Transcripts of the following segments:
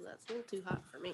That's a little too hot for me.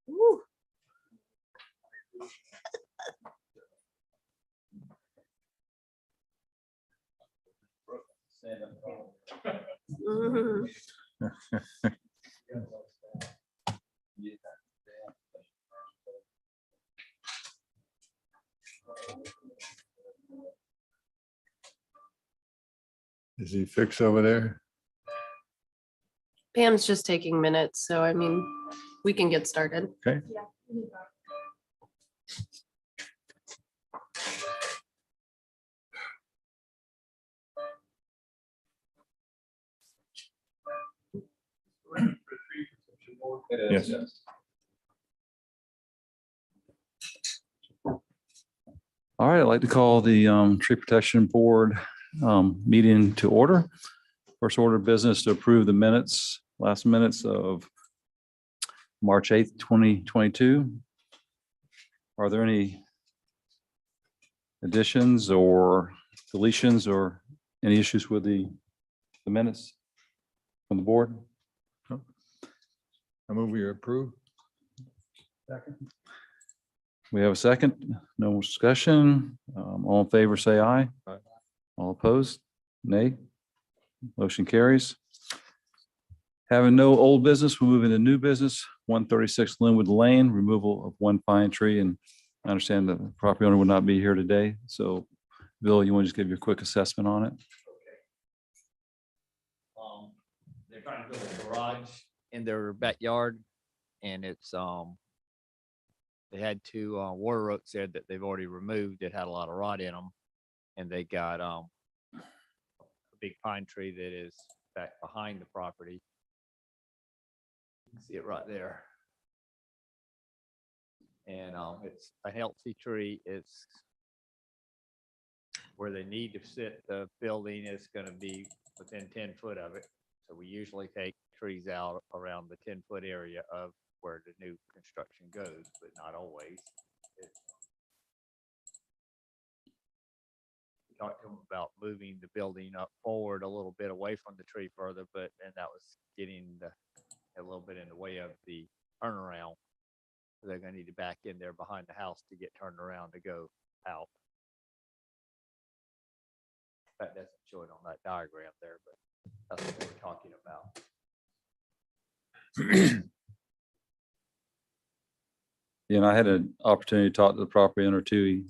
Woo. Mhm. Is he fixed over there? Pam's just taking minutes, so I mean, we can get started. Okay. Yes. All right, I'd like to call the Tree Protection Board meeting to order. First order of business to approve the minutes, last minutes of March 8th, 2022. Are there any additions or deletions or any issues with the minutes from the board? I move we approve. We have a second. No more discussion. All in favor, say aye. Aye. All opposed, nay. Motion carries. Having no old business, we'll move into new business. 136 Linwood Lane, removal of one pine tree. And I understand the property owner would not be here today. So Bill, you want to just give your quick assessment on it? They're trying to build a garage in their backyard, and it's they had two water oaks there that they've already removed that had a lot of rot in them, and they got a big pine tree that is back behind the property. You can see it right there, and it's a healthy tree. It's where they need to sit. The building is going to be within 10 foot of it. So we usually take trees out around the 10-foot area of where the new construction goes, but not always. We talked to them about moving the building up forward a little bit away from the tree further, and that was getting a little bit in the way of the turnaround. So they're gonna need to back in there behind the house to get turned around to go out. That doesn't show it on that diagram there, but that's what we're talking about. Yeah, and I had an opportunity to talk to the property owner too,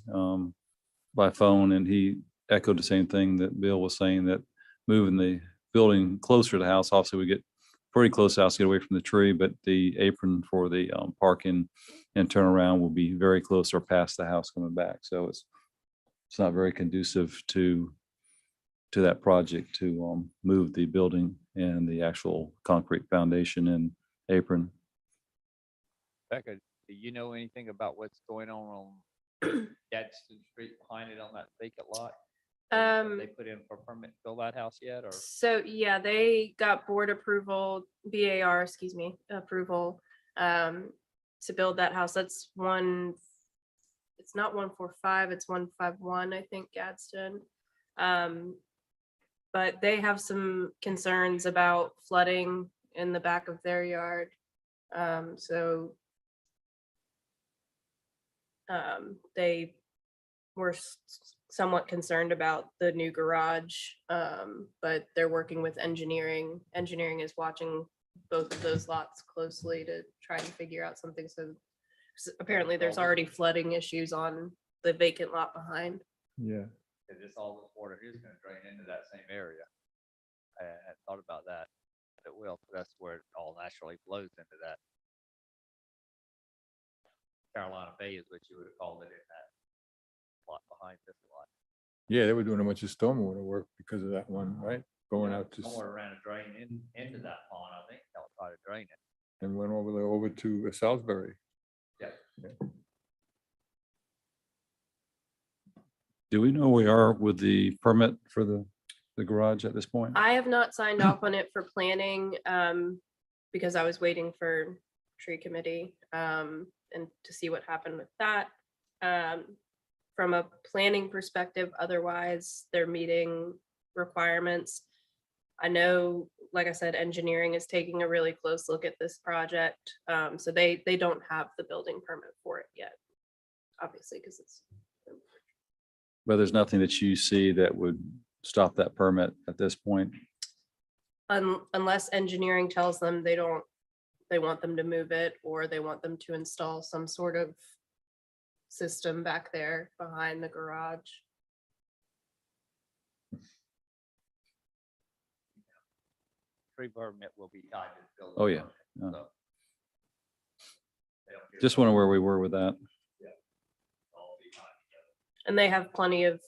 by phone, and he echoed the same thing that Bill was saying, that moving the building closer to the house, obviously we get pretty close to the house to get away from the tree, but the apron for the parking and turnaround will be very close or past the house coming back. So it's not very conducive to that project to move the building and the actual concrete foundation and apron. Becca, do you know anything about what's going on Gadsden Street behind it on that vacant lot? Have they put in for permit to build that house yet, or? So yeah, they got board approval, BAR, approval to build that house. That's one, it's not 145, it's 151, I think, Gadsden. But they have some concerns about flooding in the back of their yard. So they were somewhat concerned about the new garage, but they're working with engineering. Engineering is watching both of those lots closely to try and figure out something. So apparently there's already flooding issues on the vacant lot behind. Yeah. Cause this, all this water is gonna drain into that same area. I had thought about that. It will, 'cause that's where it all naturally flows into that. Carolina Bay is what you would have called it in that lot behind this lot. Yeah, they were doing a bunch of stormwater work because of that one, right? Going out to, Somewhere around a drain into that pond, I think, they'll try to drain it. and went over to Salisbury. Yeah. Do we know where we are with the permit for the garage at this point? I have not signed off on it for planning, because I was waiting for tree committee, and to see what happened with that. From a planning perspective, otherwise, they're meeting requirements. I know, like I said, engineering is taking a really close look at this project. So they don't have the building permit for it yet, obviously, because it's. But there's nothing that you see that would stop that permit at this point? Unless engineering tells them they want them to move it, or they want them to install some sort of system back there behind the garage. Tree permit will be tied to the building. Oh, yeah. permit, Yeah. so they don't get Just wondering where we were with that. all be tied together. And they have plenty of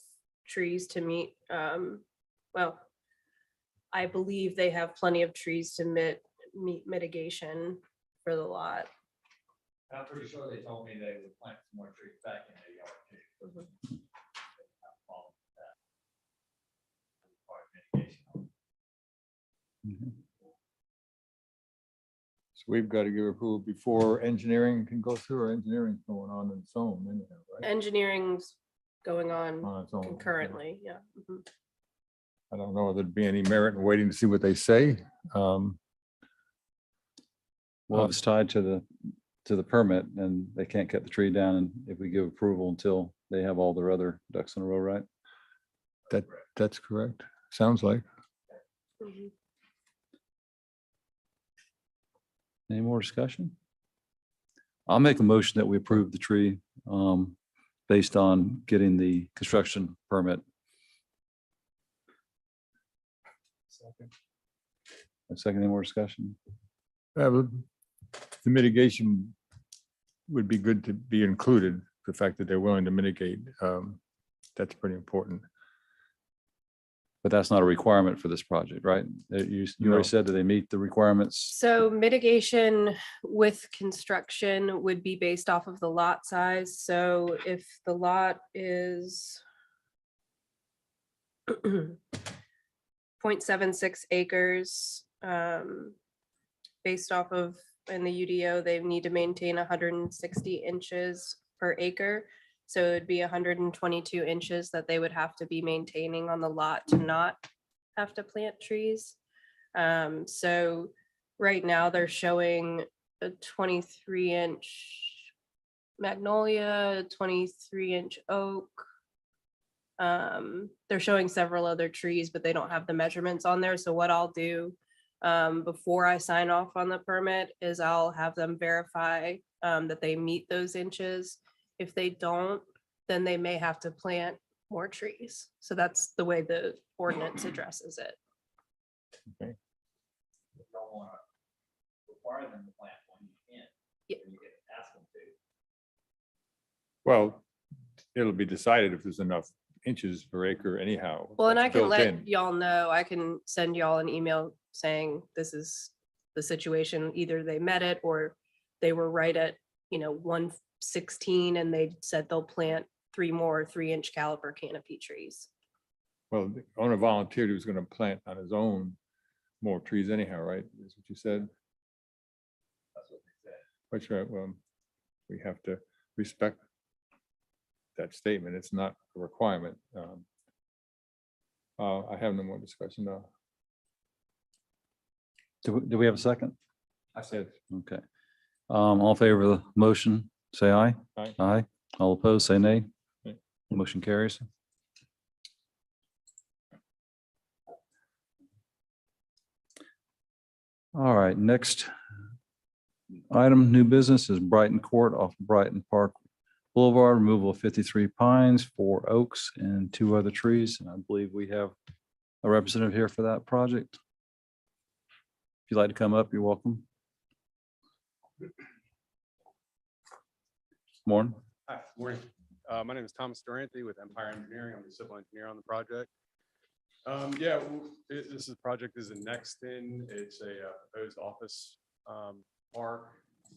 trees to meet, well, I believe they have plenty of trees to meet mitigation for the lot. I'm pretty sure they told me they would plant some more trees back in their yard too. Mhm. Problem with that. Part of mitigation. Mhm. So we've got to give approval before engineering can go through, or engineering's going on its own anyhow, right? Engineering's going on On its own. concurrently, yeah. Mhm. I don't know if there'd be any merit in waiting to see what they say. Well, if it's tied to the permit and they can't cut the tree down, and if we give approval until they have all their other ducks in a row, right? That's correct. Sounds like. Mhm. Any more discussion? I'll make a motion that we approve the tree based on getting the construction permit. A second, any more discussion? But the mitigation would be good to be included, the fact that they're willing to mitigate. That's pretty important. But that's not a requirement for this project, right? You No. already said that they meet the requirements. So mitigation with construction would be based off of the lot size. So if the lot is 0.76 acres, based off of, in the UDO, they need to maintain 160 inches per acre. So it'd be 122 inches that they would have to be maintaining on the lot to not have to plant trees. So right now they're showing a 23-inch magnolia, 23-inch oak. They're showing several other trees, but they don't have the measurements on there. So what I'll do before I sign off on the permit is I'll have them verify that they meet those inches. If they don't, then they may have to plant more trees. So that's the way the ordinance addresses it. You don't want to require them to plant one, you can't. Yeah. You can ask them to. Well, it'll be decided if there's enough inches per acre anyhow. Well, and I That's can built let in. y'all know, I can send y'all an email saying this is the situation. Either they met it or they were right at, 116 and they said they'll plant 3 more 3-inch caliber canopy trees. Well, the owner volunteered he was going to plant on his own more trees anyhow, right? Is what you said? That's what they said. That's right. Well, we have to respect that statement. It's not a requirement. I have no more discussion now. Do we have a second? I said, Okay. All in favor of the motion, say aye. Aye. Aye. All opposed, say nay. Nay. Motion carries. All right, next item, new business is Brighton Court off Brighton Park Boulevard, removal of 53 pines, 4 oaks, and 2 other trees. And I believe we have a representative here for that project. If you'd like to come up, you're welcome. Morning. Hi, morning. My name is Thomas Durante with Empire Engineering. I'm the civil engineer on the project. This project is in Nexton. It's a proposed office park,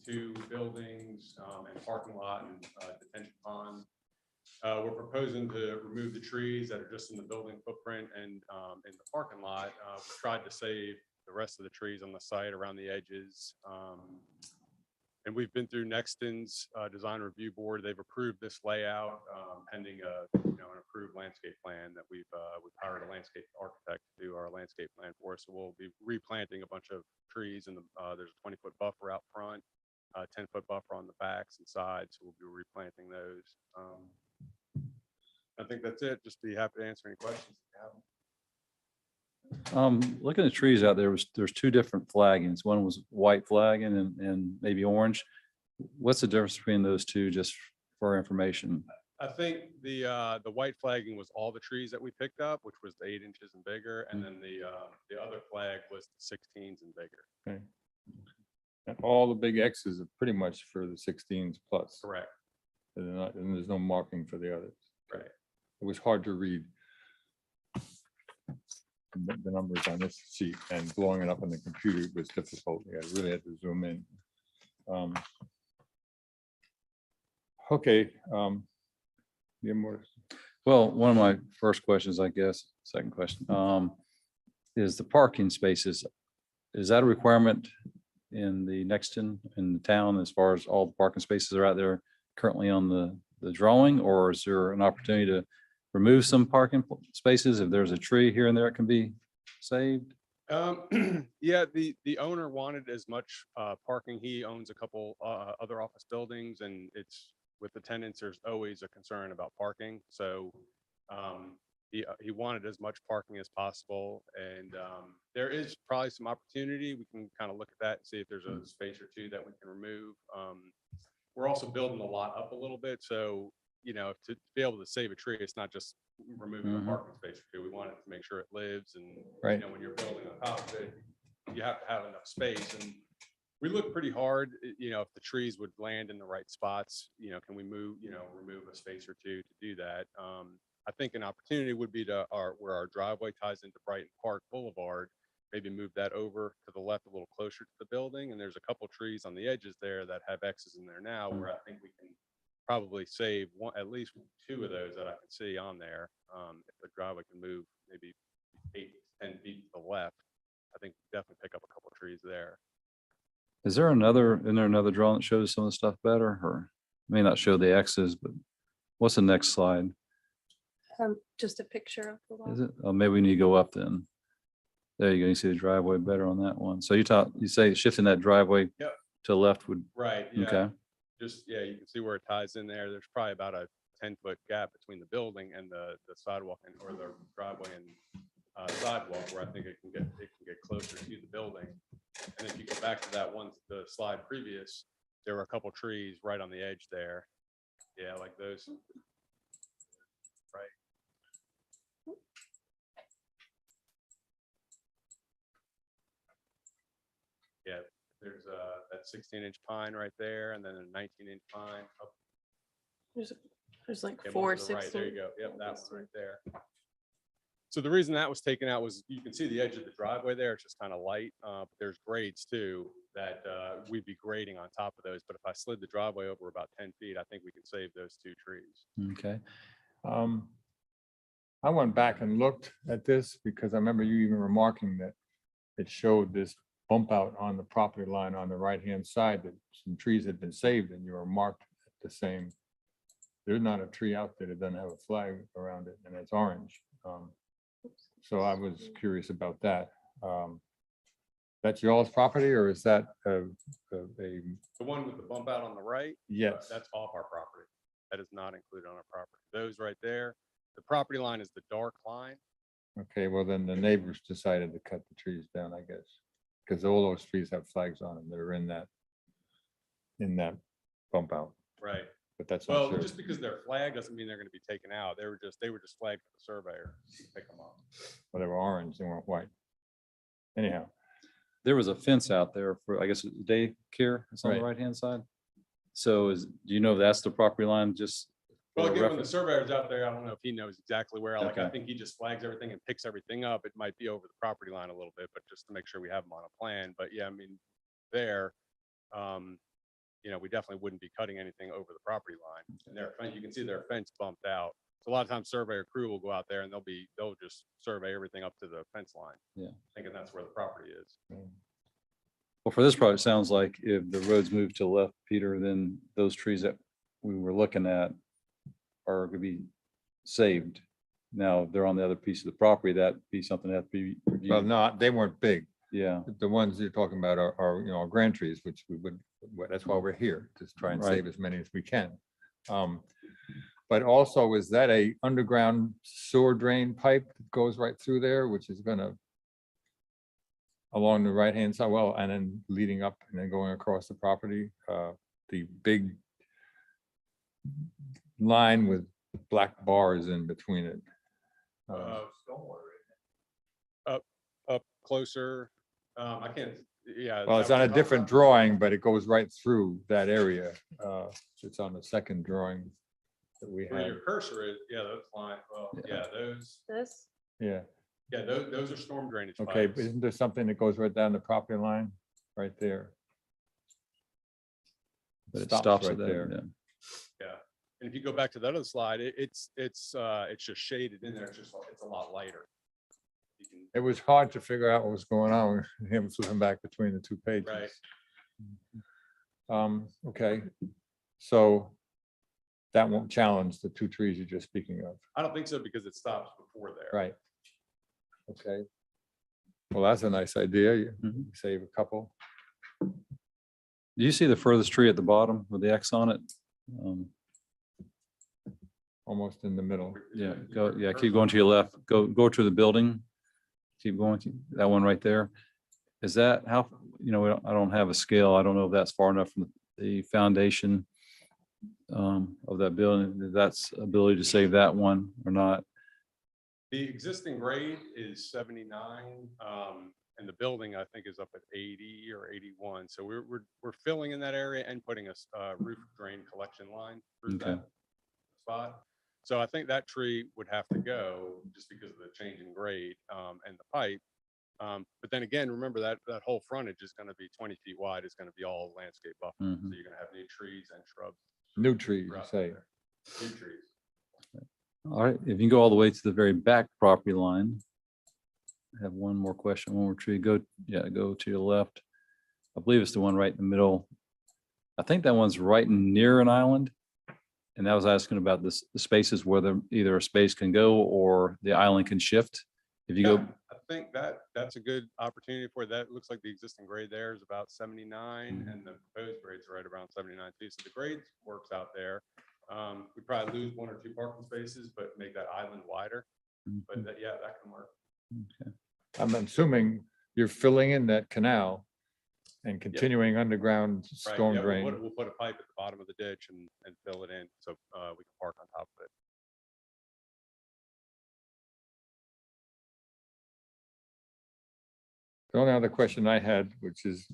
2 buildings and parking lot and detention pond. We're proposing to remove the trees that are just in the building footprint and in the parking lot. We tried to save the rest of the trees on the site around the edges. And we've been through Nexton's design review board. They've approved this layout pending an approved landscape plan that we've hired a landscape architect to do our landscape plan for us. So we'll be replanting a bunch of trees, and there's a 20-foot buffer out front, 10-foot buffer on the backs and sides. So we'll be replanting those. I think that's it. Just be happy to answer any questions if you have them. Looking at the trees out there, there's 2 different flaggings. One was white flagging and maybe orange. What's the difference between those 2, just for information? I think the white flagging was all the trees that we picked up, which was the 8 inches and bigger, and then the other flag was the 16s and bigger. Okay. And all the big X's are pretty much for the 16s plus. Correct. And there's no marking for the others. Right. It was hard to read the numbers on this sheet, and blowing it up on the computer was difficult. Yeah, I really had to zoom in. Okay. Yeah, more. Well, one of my first questions, I guess, second question, is the parking spaces. Is that a requirement in the Nexton in the town as far as all the parking spaces are out there currently on the drawing, or is there an opportunity to remove some parking spaces if there's a tree here and there it can be saved? Yeah, the owner wanted as much parking. He owns a couple other office buildings, and it's with the tenants, there's always a concern about parking. So he wanted as much parking as possible, and there is probably some opportunity. We can kind of look at that and see if there's a space or 2 that we can remove. We're also building the lot up a little bit, so to be able to save a tree, it's not just removing a parking space or 2. We want it to make sure it lives, and Right. when you're building on top of it, you have to have enough space. And we look pretty hard, if the trees would land in the right spots, can we remove a space or 2 to do that? I think an opportunity would be where our driveway ties into Brighton Park Boulevard, maybe move that over to the left a little closer to the building. And there's a couple trees on the edges there that have X's in there now, where I think we can probably save at least 2 of those that I can see on there. If the driveway can move maybe 8 to 10 feet to the left, I think definitely pick up a couple trees there. Is there another drawing that shows some of the stuff better, or may not show the X's, but what's the next slide? Just a picture of the Is lot. it? Oh, maybe we need to go up then. There you go. You see the driveway better on that one. So you say shifting that driveway Yep. to the left would, Right. Yeah. okay. You can see where it ties in there. There's probably about a 10-foot gap between the building and the sidewalk or the driveway and sidewalk, where I think it can get closer to the building. And if you go back to the slide previous, there were a couple trees right on the edge there. Yeah, like those. Right. Yeah, there's that 16-inch pine right there, and then a 19-inch pine up. There's like Yeah, 4 one to the right. 16. There you go. Yep, that one right there. So the reason that was taken out was you can see the edge of the driveway there. It's just kind of light. But there's grades too that we'd be grading on top of those. But if I slid the driveway over about 10 feet, I think we can save those 2 trees. Okay. I went back and looked at this because I remember you even remarking that it showed this bump out on the property line on the right-hand side, that some trees had been saved, and you were marked the same. There's not a tree out there that doesn't have a flag around it, and it's orange. So I was curious about that. That's y'all's property, or is that a The one with the bump out on the right, yes? that's off our property. That is not included on our property. Those right there, the property line is the dark line. Okay, well then the neighbors decided to cut the trees down, I guess. because all those trees have flags on them that are in that bump out, Right. but that's Well, not sure. just because they're flagged doesn't mean they're gonna be taken out. They were just flagged for the surveyor to pick them up. But they were orange, they weren't white. Anyhow, There was a fence out there for, I guess, daycare. It's on the Right. right-hand side. So do you know if that's the property line just? Well, for again, when the reference? surveyor's out there, I don't know if he knows exactly where, like, I Okay. think he just flags everything and picks everything up. It might be over the property line a little bit, but just to make sure we have them on a plan. But yeah, I mean, there, we definitely wouldn't be cutting anything over the property line. And their fence, you can see their fence bumped out. So a lot of times surveyor crew will go out there and they'll just survey everything up to the fence line. Yeah. Thinking that's where the property is. Well, for this project, it sounds like if the roads move to the left, Peter, then those trees that we were looking at are gonna be saved. Now, if they're on the other piece of the property, that'd be something that have to be well, reviewed. no, they weren't big. Yeah, The ones you're talking about are grand trees, which we would, that's why we're here, to try and Right. save as many as we can. But also, is that a underground sewer drain pipe that goes right through there, which is gonna along the right-hand side, well, and then leading up and then going across the property, the big line with black bars in between it. Up closer, I can't, yeah. Well, it's that- on a different drawing, but it goes right through that area. It's on the second drawing that we Where have. your cursor is, yeah, that's fine. Well, yeah, those, This, Yeah, those are storm drainage okay, pipes. but isn't there something that goes right down the property line, right there? but it stops right at that. there. Yeah. Yeah, and if you go back to that other slide, it's just shaded in there. It's a lot lighter. You can, It was hard to figure out what was going on, with him flipping back between the two pages. right. Okay, so that won't challenge the two trees you're just speaking of, I don't think so because it stops before there. right? Okay. Well, that's a nice idea. You Mhm. save a couple. Do you see the furthest tree at the bottom with the X on it? Almost in the middle. Yeah, keep going to your left. Go to the building. Keep going to that one right there. Is that how, I don't have a scale. I don't know if that's far enough from the foundation of that building. That's ability to save that one or not. The existing grade is 79, and the building I think is up at 80 or 81. So we're filling in that area and putting a roof drain collection line through Okay. that spot. So I think that tree would have to go just because of the change in grade and the pipe. But then again, remember that whole frontage is going to be 20 feet wide. It's going to be all landscape buffer. Mhm. So you're going to have new trees and shrubs. New trees, you throughout say. there. New trees. All right, if you go all the way to the very back property line. I have one more question, one more tree. Go to your left. I believe it's the one right in the middle. I think that one's right near an island. And that was asking about the spaces where either a space can go or the island can shift. If you Yeah, go, I think that's a good opportunity for that. It looks like the existing grade there is about 79 Mhm. and the proposed grade's right around 79 too. So the grade works out there. We probably lose 1 or 2 parking spaces, but make that island wider. But that can work. I'm assuming you're filling in that canal and continuing underground Right, storm yeah, drain. we'll put a pipe at the bottom of the ditch and fill it in so we can park on top of it. The only other question I had, which is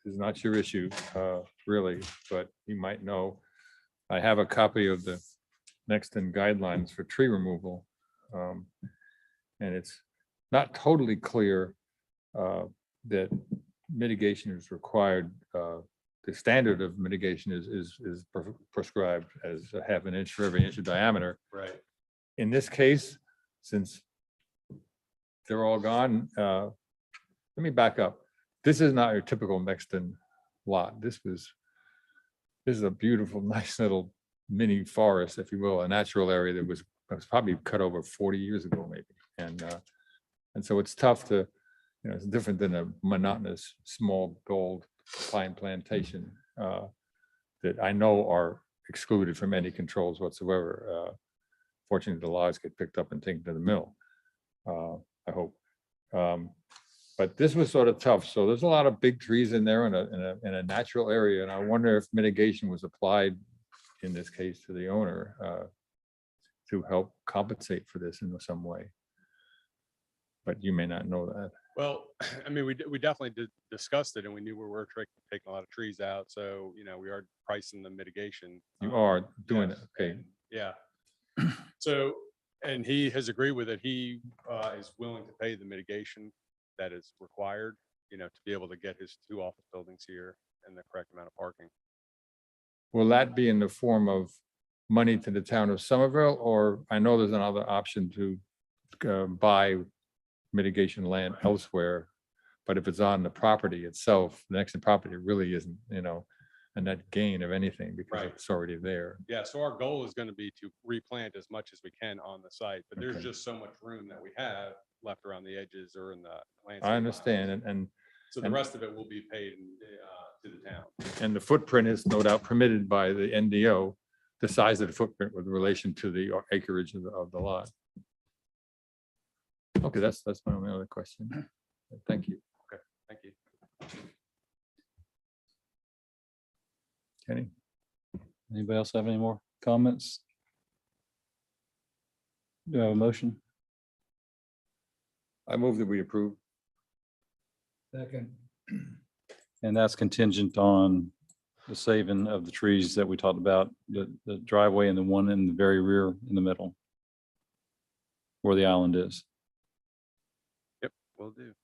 not your issue, really, but you might know. I have a copy of the next in guidelines for tree removal. And it's not totally clear that mitigation is required. The standard of mitigation is prescribed as a half an inch for every inch of diameter. Right. In this case, since they're all gone, let me back up. This is not your typical Mexton lot. This is a beautiful, nice little mini forest, if you will, a natural area that was probably cut over 40 years ago, maybe. And so it's tough to, it's different than a monotonous, small gold pine plantation that I know are excluded from any controls whatsoever. Fortunately, the logs get picked up and taken to the mill, I hope. But this was sort of tough. So there's a lot of big trees in there in a natural area. And I wonder if mitigation was applied in this case to the owner to help compensate for this in some way. But you may not know that. Well, I mean, we definitely discussed it, and we knew we were taking a lot of trees out. So, we are pricing the mitigation. You are doing it, Yes, okay. and yeah. So, and he has agreed with it. He is willing to pay the mitigation that is required, to be able to get his 2 office buildings here and the correct amount of parking. Will that be in the form of money to the town of Somerville? Or I know there's another option to buy mitigation land elsewhere. But if it's on the property itself, the next property really isn't, a net gain of anything because Right. it's already there. Yeah, so our goal is going to be to replant as much as we can on the site, but there's Okay. just so much room that we have left around the edges or in the landscape. I understand, aisles. and So the and- rest of it will be paid to the town. the footprint is no doubt permitted by the NDO, the size of the footprint with relation to the acreage of the lot. Okay, that's my only other question. Thank you. Thank you. Kenny? Anybody else have any more comments? Do I have a motion? I move that we approve. Second. And that's contingent on the saving of the trees that we talked about, the driveway and the one in the very rear in the middle, where the island is. Yep, will do.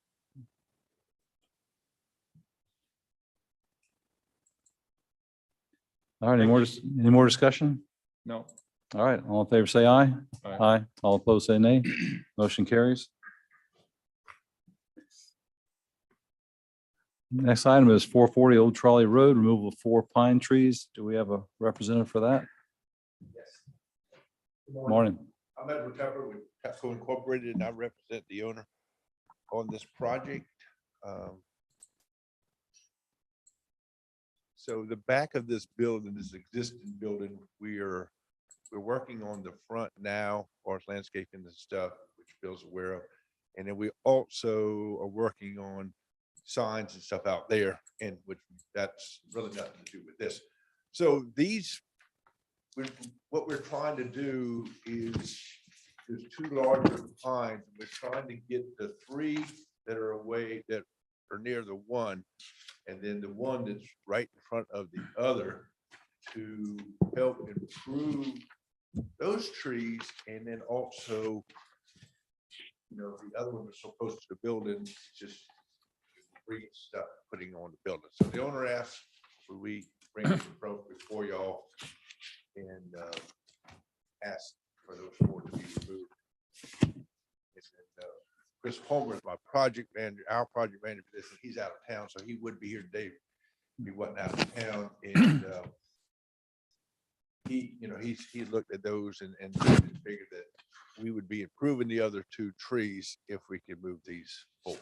All right, any more discussion? No. All right, all in favor, say aye. Aye. Aye. All opposed, say nay. Motion carries. Next item is 440 Old Trolley Road, removal of 4 pine trees. Do we have a representative for that? Yes. Morning. I'm Edward Tepper with Petco Incorporated, and I represent the owner on this project. So the back of this building, this existing building, we're working on the front now, as far as landscaping and stuff, which Bill's aware of. And then we also are working on signs and stuff out there, and which that's really nothing to do with this. So what we're trying to do is there's 2 larger pines. We're trying to get the 3 that are away, that are near the one, and then the one that's right in front of the other, to help improve those trees. And then also, the other one was so close to the building, just bringing stuff, putting on the building. So the owner asked, would we bring this approach before y'all and ask for those 4 to be removed. And then, Chris Homer is my project manager, our project manager for this, and he's out of town, so he would be here today. He wasn't out of town, and he looked at those and figured that we would be improving the other 2 trees if we could move these 4.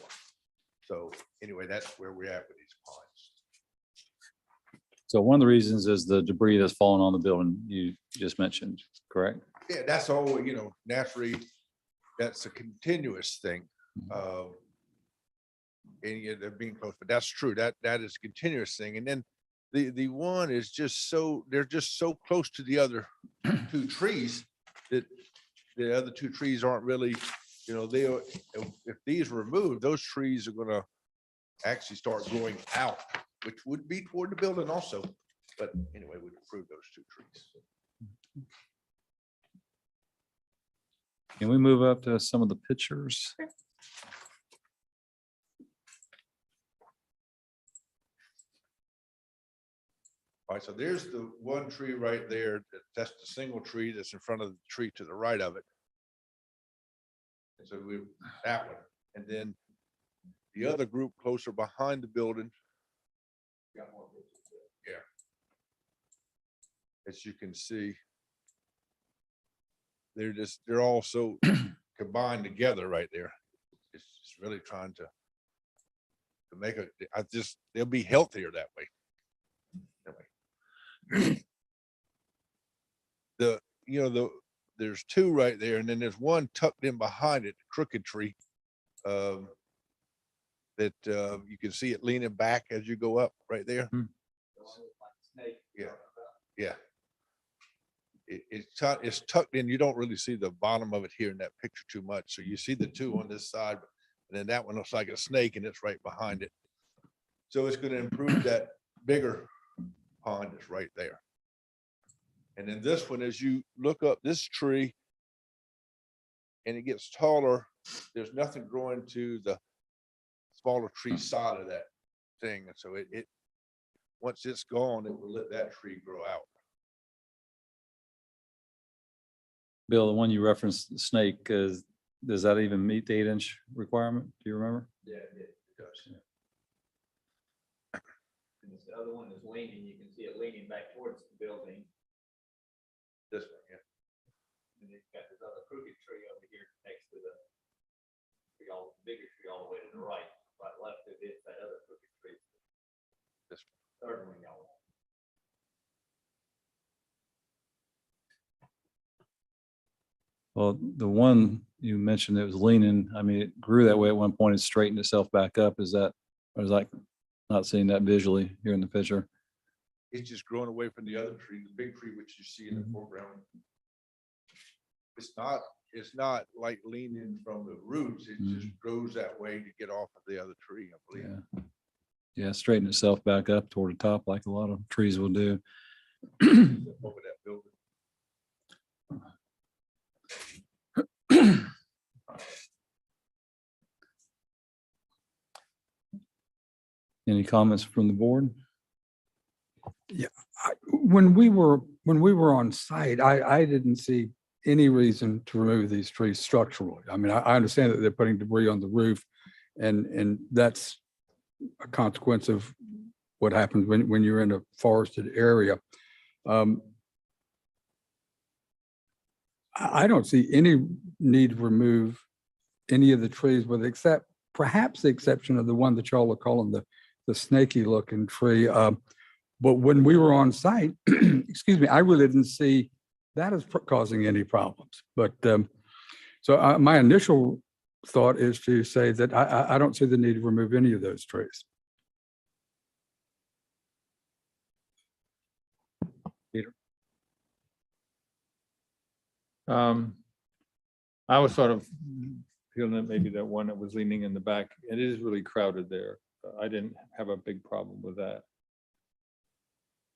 So anyway, that's where we're at with these pines. So one of the reasons is the debris that's fallen on the building you just mentioned, correct? Yeah, that's all, naturally, that's a continuous thing. And yeah, they're being close, but that's true. That is a continuous thing. And then the one is they're just so close to the other 2 trees that the other 2 trees aren't really, if these are removed, those trees are gonna actually start growing out, which would be toward the building also. But anyway, we'd approve those 2 trees. Can we move up to some of the pictures? All right, so there's the one tree right there. That's the single tree that's in front of the tree to the right of it. And so that one, and then the other group closer behind the building. Yeah. As you can see, they're all so combined together right there. It's just really trying to make they'll be healthier that way. Anyway. There's 2 right there, and then there's one tucked in behind it, the crooked tree. that you can see it leaning back as you go up right there. Yeah, yeah. It's tucked in. You don't really see the bottom of it here in that picture too much. So you see the two on this side, and then that one looks like a snake and it's right behind it. So it's going to improve that bigger pond is right there. And then this one, as you look up this tree and it gets taller, there's nothing growing to the smaller tree side of that thing. And so it once it's gone, it will let that tree grow out. Bill, the one you referenced, the snake, does that even meet the 8-inch requirement? Do you remember? Yeah, it does. And this other one is leaning, you can see it leaning back towards the building. This one, yeah. And then you've got this other crooked tree over here next to the tree, bigger tree all the way to the right. Right left of it, that other crooked tree. This Third one, y'all. Well, the one you mentioned that was leaning, I mean, it grew that way at one point and straightened itself back up. Is that, or is like not seeing that visually here in the picture? It's just growing away from the other tree, the big tree, which you see in the foreground. It's not like leaning from the roots. It just grows that way to get off of the other tree, I believe. Yeah. Yeah, straighten itself back up toward the top like a lot of trees will do. Over that building. Any comments from the board? When we were on site, I didn't see any reason to remove these trees structurally. I mean, I understand that they're putting debris on the roof and that's a consequence of what happens when you're in a forested area. I don't see any need to remove any of the trees with perhaps the exception of the one that y'all are calling the snaky looking tree. But when we were on site, excuse me, I really didn't see that as causing any problems. But so my initial thought is to say that I don't see the need to remove any of those trees. Peter? I was sort of feeling that maybe that one that was leaning in the back, it is really crowded there. I didn't have a big problem with that.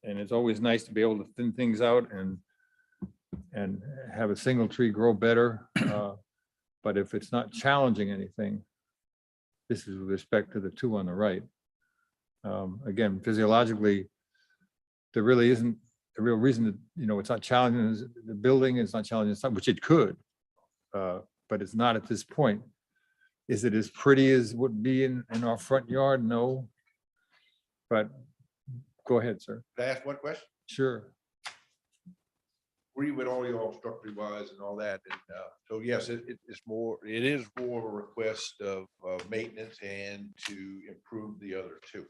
And it's always nice to be able to thin things out and have a single tree grow better. But if it's not challenging anything, this is with respect to the two on the right. Again, physiologically, there really isn't a real reason that, it's not challenging the building, it's not challenging stuff, which it could, but it's not at this point. Is it as pretty as would be in our front yard? No. But go ahead, sir. Can I ask one question? Sure. Agree with all y'all structure wise and all that. And so yes, it is more of a request of maintenance and to improve the other two.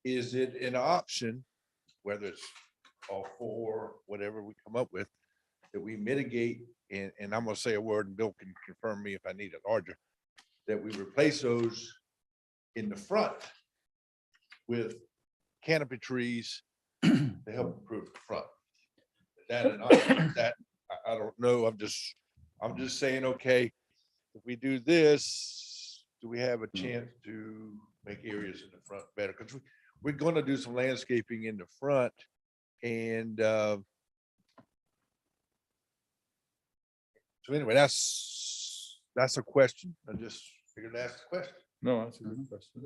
Is it an option, whether it's all four, whatever we come up with, that we mitigate, and I'm gonna say a word and Bill can confirm me if I need it larger, that we replace those in the front with canopy trees to help improve the front? That and I don't know. I'm just saying, okay, if we do this, do we have a chance to make areas in the front better? Because we're going to do some landscaping in the front, and so anyway, that's a question. I just figured to ask the question. No, that's a good question.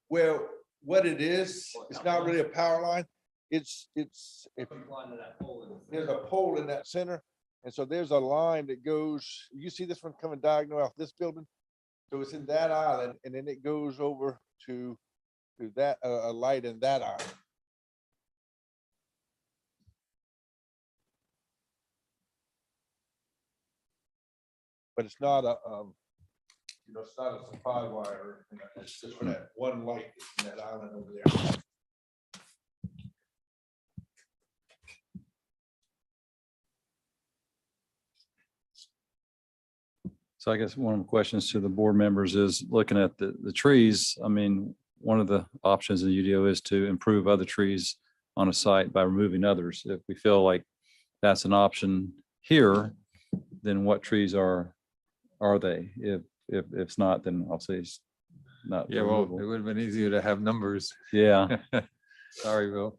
Well, what it is, it's not really a power line. It's there's a pole in that center. And so there's a line that goes, you see this one coming diagonal off this building? So it's in that island, and then it goes over to that, a light in that island. But it's not it's not a supply wire. It's just for that one light that's in that island over there. So I guess one of the questions to the board members is looking at the trees. I mean, one of the options in the UDO is to improve other trees on a site by removing others. If we feel like that's an option here, then what trees are they? If it's not, then I'll say it's not. Yeah, well, it removable. would have been easier to have numbers. Yeah, Sorry, Bill.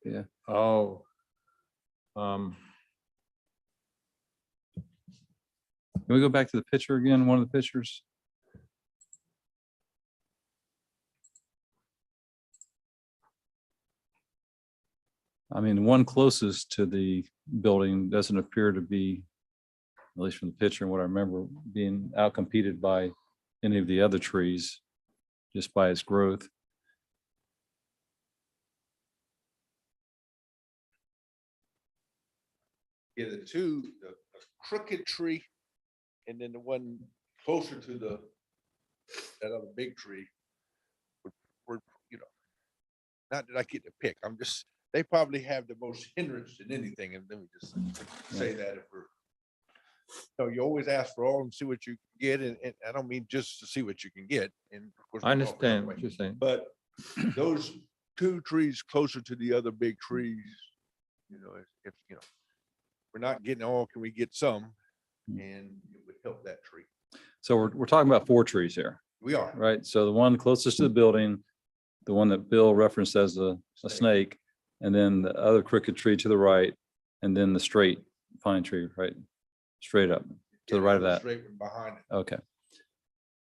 yeah. Oh. Can we go back to the picture again? One of the pictures? I mean, the one closest to the building doesn't appear to be, at least from the picture and what I remember, being outcompeted by any of the other trees, just by its growth. Yeah, the crooked tree and then the one closer to that other big tree. Were, not that I get to pick, they probably have the most hindrance than anything, and let me just say that if we're. So you always ask for all and see what you get, and I don't mean just to see what you can get, and of course. I understand what you're saying. But those two trees closer to the other big trees, if we're not getting all, can we get some? And it would help that tree. So we're talking about 4 trees here, We are. right? So the one closest to the building, the one that Bill referenced as a snake, and then the other crooked tree to the right, and then the straight pine tree, right? Straight up to the right of that. Straight one behind it. Okay.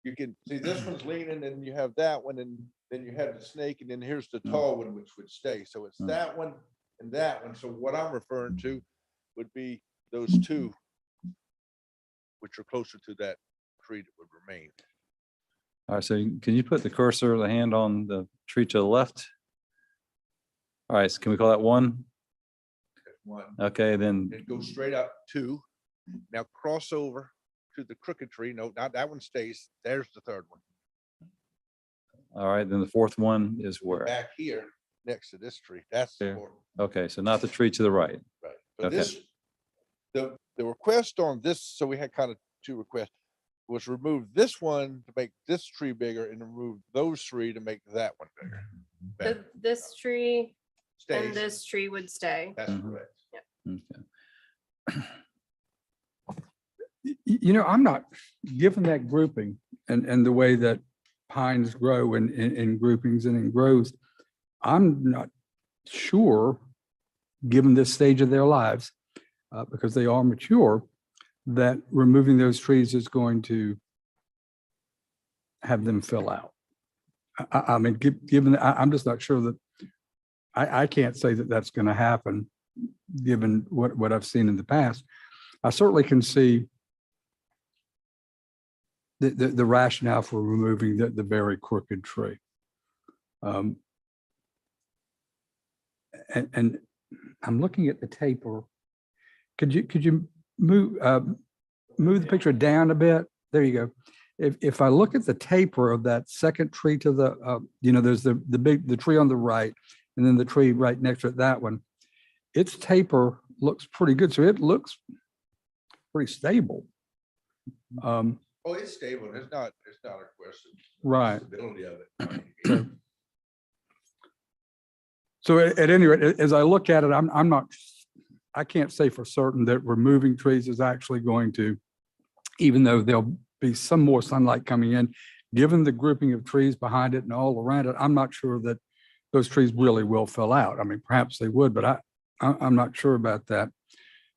You can see this one's leaning, and you have that one, and then you have the snake, and then here's the tall one, which would stay. So it's that one and that one. So what I'm referring to would be those two, which are closer to that tree that would remain. All right, so can you put the cursor of the hand on the tree to the left? All right, so can we call that 1? That's one. Okay, then, It goes straight up 2. Now cross over to the crooked tree. No, not that one stays. There's the third one. all right, then the 4th one is where? Back here, next to this tree. That's the There. fourth. Okay, so not the tree to the right. Right. So Okay. this, the request on this, so we had kind of 2 requests, was remove this one to make this tree bigger and remove those 3 to make that one bigger. Better. This tree and Stays. this tree would stay. That's Mhm. correct. Okay. I'm not, given that grouping and the way that pines grow in groupings and in groves, I'm not sure, given this stage of their lives, because they are mature, that removing those trees is going to have them fill out. I mean, given, I'm just not sure that, I can't say that that's going to happen, given what I've seen in the past. I certainly can see the rationale for removing the very crooked tree. And I'm looking at the taper. Could you move the picture down a bit? There you go. If I look at the taper of that second tree to the, there's the tree on the right, and then the tree right next to it, that one, its taper looks pretty good. So it looks pretty stable. Oh, it's stable. It's not a question. Right. Stability of it. So at any rate, as I look at it, I can't say for certain that removing trees is actually going to, even though there'll be some more sunlight coming in, given the grouping of trees behind it and all around it, I'm not sure that those trees really will fill out. I mean, perhaps they would, but I'm not sure about that.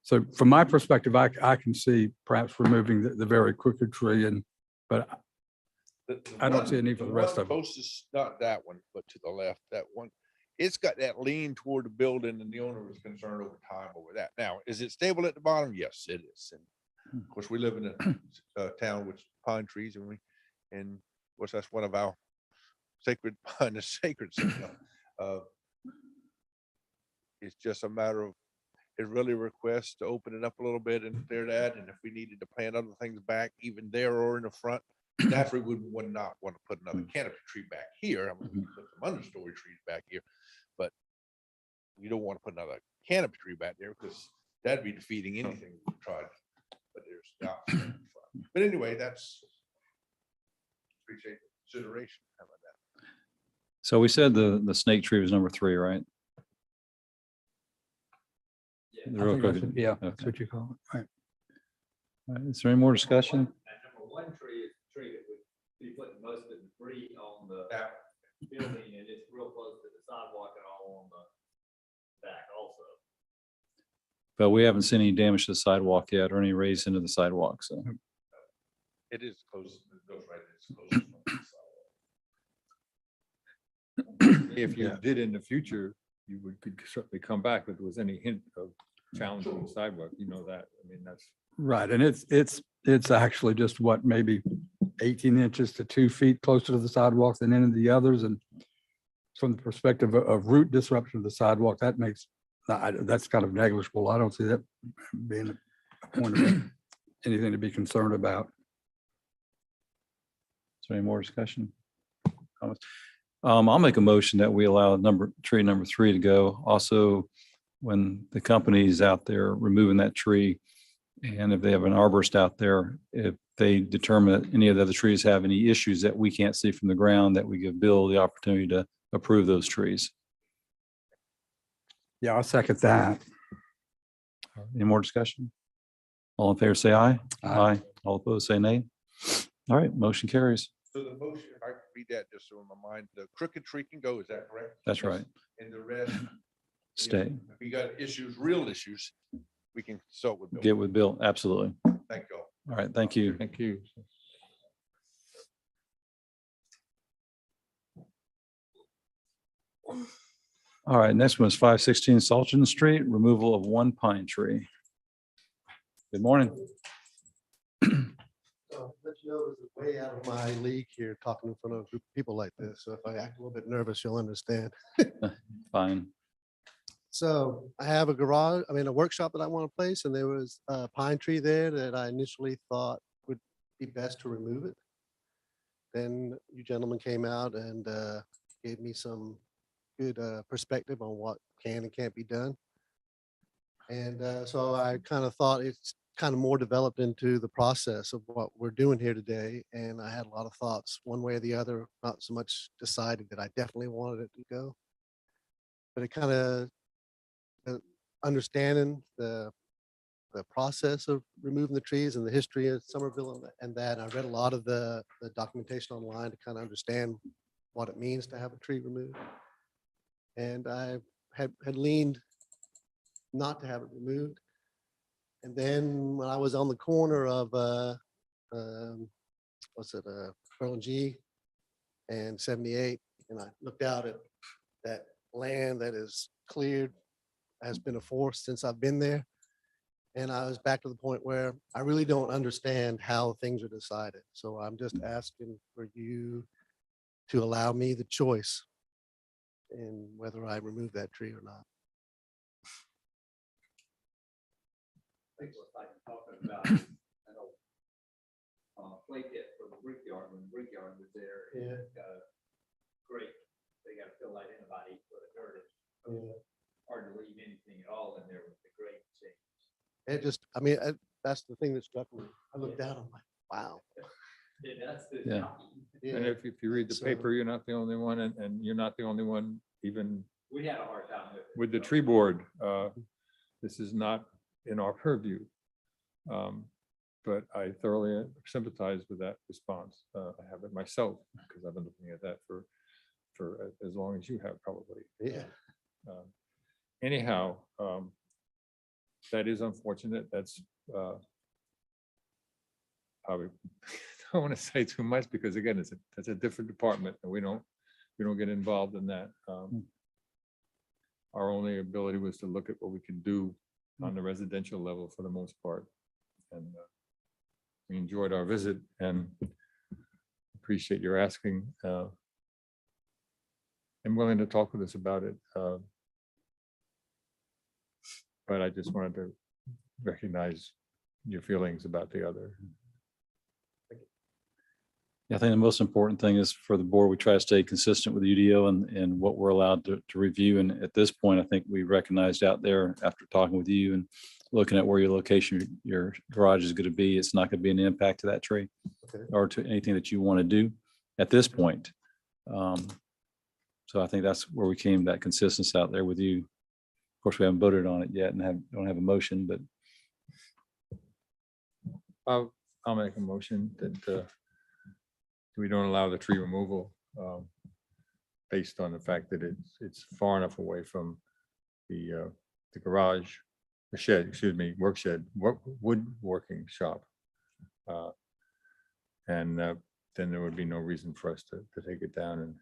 So from my perspective, I can see perhaps removing the very crooked tree, but I don't see a need for the rest of them. Closest, not that one, but to the left, that one. It's got that lean toward the building, and the owner was concerned over time over that. Now, is it stable at the bottom? Yes, it is. And of course, we live in a town with pine trees, and of course, that's one of our sacred pine is sacred. So, it's just a matter of, it really requests to open it up a little bit and clear that. And if we needed to plant other things back, even there or in the front, naturally we would not want to put another canopy tree back here. I mean, we put some understory trees back here, but you don't want to put another canopy tree back there because that'd be defeating anything we tried, but there's the opposite. But anyway, that's appreciate the consideration. How about that? So we said the snake tree was number 3, right? I The real think that's- crooked- Yeah, that's okay. what you call it. Right. All right, is there any more discussion? That number 1 tree is the tree that would be putting most of the debris on the That- building, and it's real close to the sidewalk and all on the back also. But we haven't seen any damage to the sidewalk yet or any raise into the sidewalk, so. It is close, it goes right, it's close. If you Yeah. did in the future, you could certainly come back if there was any hint of challenging the sidewalk, you know that. I mean, that's, Right, and it's actually just what, maybe 18 inches to 2 feet closer to the sidewalks than any of the others, and from the perspective of root disruption of the sidewalk, that makes, that's kind of negligible. I don't see that being a point of anything to be concerned about. Is there any more discussion? Comments? I'll make a motion that we allow tree number 3 to go. Also, when the company's out there removing that tree, and if they have an arborist out there, if they determine that any of the other trees have any issues that we can't see from the ground, that we give Bill the opportunity to approve those trees. Yeah, I'll second that. Any more discussion? All in favor, say aye. Aye. All opposed, say nay. All right, motion carries. So the motion, if I could read that just so in my mind, the crooked tree can go, is that correct? That's right. And the rest, Stay. if we got issues, real issues, we can consult with Bill. Get with Bill. Absolutely. Thank you all. All right, thank you. thank you. All right, next one is 516 Sultan Street, removal of 1 pine tree. Good morning. So let you know, this is way out of my league here, talking in front of a group of people like this. So if I act a little bit nervous, you'll understand. Fine. So I have a garage, a workshop that I want to place, and there was a pine tree there that I initially thought would be best to remove it. Then you gentlemen came out and gave me some good perspective on what can and can't be done. And so I kind of thought it's kind of more developed into the process of what we're doing here today. And I had a lot of thoughts one way or the other, not so much decided that I definitely wanted it to go. But it kind of understanding the process of removing the trees and the history of Somerville and that. I read a lot of the documentation online to kind of understand what it means to have a tree removed. And I had leaned not to have it removed. And then when I was on the corner of Pearl and G and 78, and I looked out at that land that is cleared, has been a forest since I've been there. And I was back to the point where I really don't understand how things are decided. So I'm just asking for you to allow me the choice in whether I remove that tree or not. I think what I'm talking about is an old play kit for the brickyard, when the brickyard was there. Yeah. Great, they gotta fill that in about 8 foot of dirt. It's hard to leave anything at all in there with the grade change. It just, that's the thing that struck me. I looked down, I'm like, wow. Yeah, that's the. Yeah. And if you read the So- paper, you're not the only one, and you're not the only one, even We had a hard time with it. with the so. tree board. This is not in our purview. But I thoroughly sympathize with that response. I have it myself, because I've been looking at that for as long as you have probably. Yeah. Anyhow, that is unfortunate. That's probably, I don't want to say too much, because again, that's a different department, and we don't get involved in that. Our only ability was to look at what we can do on the residential level for the most part. And we enjoyed our visit and appreciate your asking. I'm willing to talk with us about it. But I just wanted to recognize your feelings about the other. I think the most important thing is for the board, we try to stay consistent with UDO and what we're allowed to review. And at this point, I think we recognized out there after talking with you and looking at where your location, your garage is going to be, it's not going to be an impact to that tree Okay. or to anything that you want to do at this point. So I think that's where we came, that consistency out there with you. Of course, we haven't voted on it yet and don't have a motion, but I'll make a motion that we don't allow the tree removal based on the fact that it's far enough away from the garage, the shed, excuse me, work shed, woodworking shop. And then there would be no reason for us to take it down. And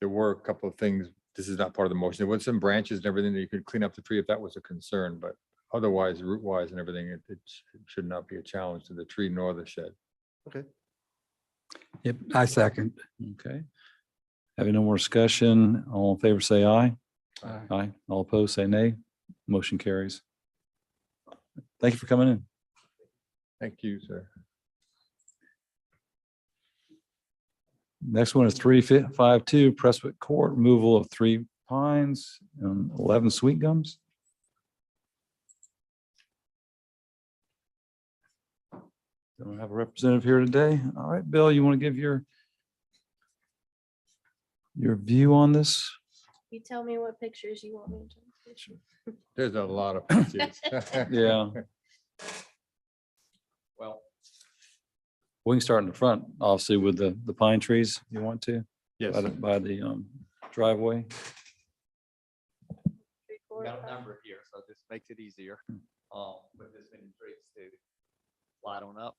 there were a couple of things, this is not part of the motion. There was some branches and everything that you could clean up the tree if that was a concern, but otherwise, root wise and everything, it should not be a challenge to the tree nor the shed. Yep, I second. okay. Having no more discussion, all in favor, say aye. Aye. Aye. All opposed, say nay. Motion carries. Thank you for coming in. Thank you, sir. Next one is 352 Prestwick Court, removal of 3 pines and 11 sweet gums. Don't have a representative here today. All right, Bill, you want to give your view on this? You tell me what pictures you want me to take. There's a lot of pictures. Yeah. Well, We can start in the front, obviously, with the pine trees. You want to? Yes. By the driveway. 3, 4, got a 5. number here, so this makes it easier. With this many trees to slide on up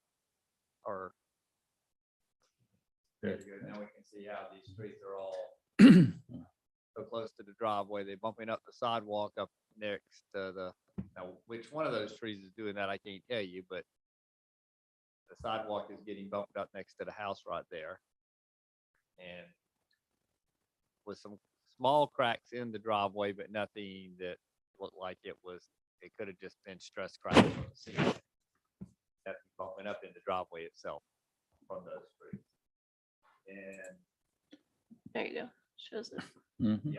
or. There you go. Now we can see how these trees are all so close to the driveway. They're bumping up the sidewalk up next to now which one of those trees is doing that, I can't tell you, but the sidewalk is getting bumped up next to the house right there. And with some small cracks in the driveway, but nothing that looked like it could have just been stress cracks from the ceiling. That's bumping up in the driveway itself from those trees. And There you go. Shows it. Mhm.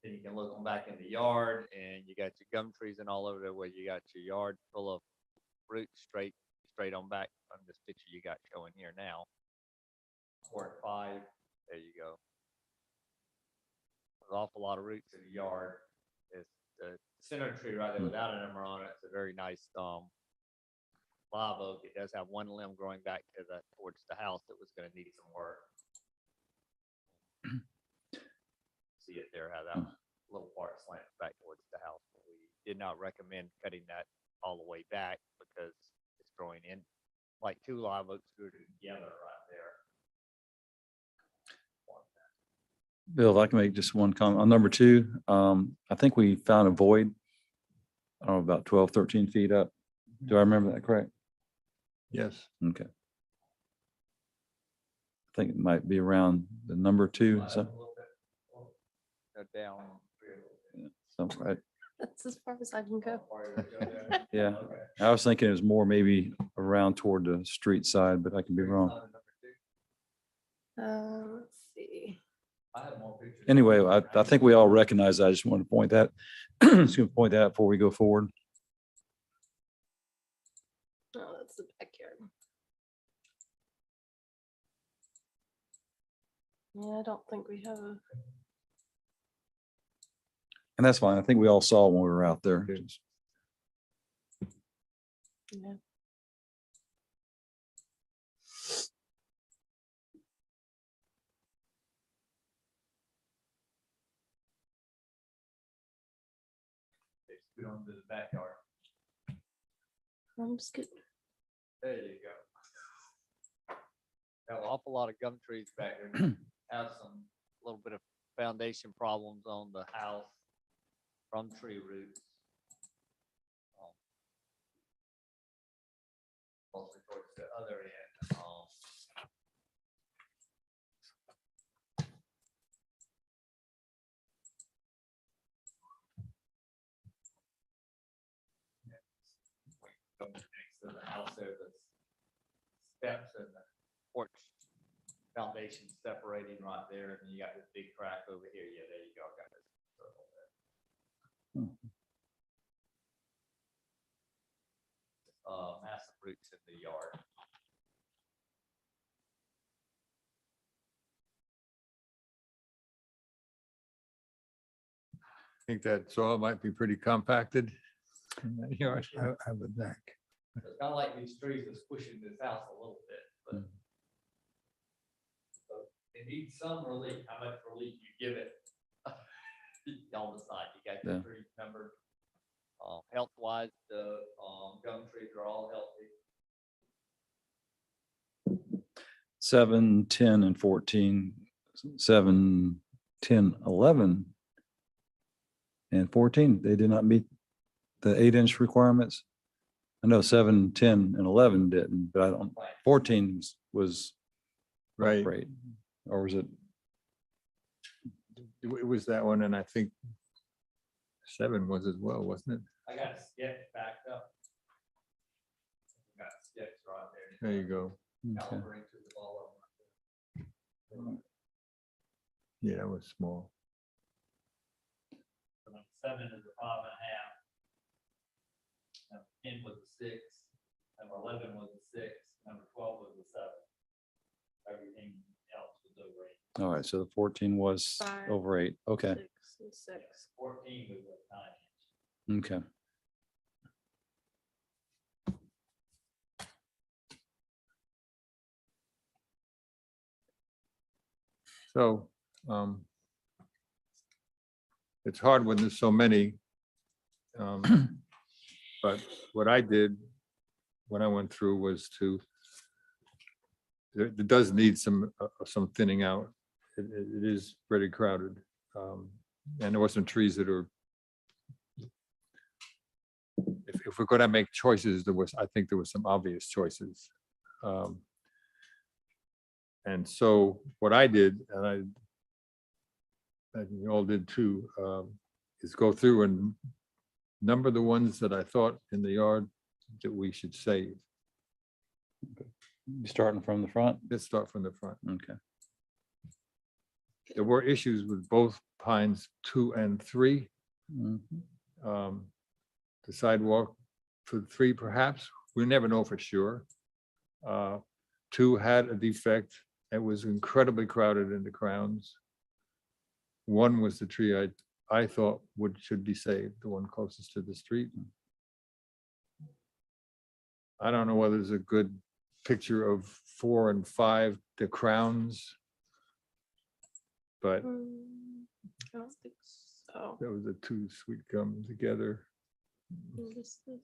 then you can look them back in the yard and you got your gum trees and all over there where you got your yard full of roots straight on back on this picture you got showing here now. Court 5, there you go. There's an awful lot of roots in the yard. It's the center tree right there without a number on it. It's a very nice live oak. It does have one limb growing back to towards the house that was going to need some work. See it there, how that little part slants back towards the house. But we did not recommend cutting that all the way back because it's growing in like 2 live oaks grew together right there. Bill, if I can make just one comment on number 2. I think we found a void, I don't know, about 12, 13 feet up. Do I remember that correct? Yes. Okay. I think it might be around the number 2. So, Go down. right. That's as far as I can go. Yeah. I was thinking it was more maybe around toward the street side, but I can be wrong. Let's see. I have more pictures. Anyway, I think we all recognize that. I just want to point that, just gonna point that out before we go forward. Oh, that's the backyard. Yeah, I don't think we have a. And that's fine. I think we all saw when we were out there. Yeah. Scoot on to the backyard. I'm just good. There you go. Got an awful lot of gum trees back there. Have some little bit of foundation problems on the house from tree roots. Mostly towards the other end. Next to the house there, steps and the porch foundation separating right there, and then you got this big crack over here. Yeah, there you go. Got this circle there. Massive roots in the yard. I think that soil might be pretty compacted. in that yard. I would think. It's kind of like these trees are squishing this house a little bit, but so it needs some relief. How much relief you give it? Y'all decide. You got Yeah. your trees numbered. Health wise, the gum trees are all healthy. 7, 10, and 14, 7, 10, 11, and 14, they did not meet the 8-inch requirements. I know 7, 10, and 11 didn't, but I don't, 14 was Right. great. Or was it, It was that one, and I think 7 was as well, wasn't it? I got a sketch backed up. Got a sketch right there. There you go. okay. Calibrate to the ball. Yeah, that was small. Number 7 is a 5.5. Number 10 was a 6. Number 11 was a 6. Number 12 was a 7. Everything else was over 8. All right, so the 14 was 5, over 8. Okay, 6, and 6. 14 was a 9 inch. okay. So, it's hard when there's so many. But what I did when I went through was to, it does need some thinning out. It is pretty crowded. And there were some trees that are, if we're gonna make choices, I think there was some obvious choices. And so what I did, and you all did too, is go through and number the ones that I thought in the yard that we should save. You starting from the front? Let's start from the front. Okay. There were issues with both pines 2 and 3. Mhm. The sidewalk for 3 perhaps, we never know for sure. 2 had a defect. It was incredibly crowded in the crowns. 1 was the tree I thought should be saved, the one closest to the street. I don't know whether there's a good picture of 4 and 5, the crowns. But I don't think so. that was the 2 sweet gum together. This is-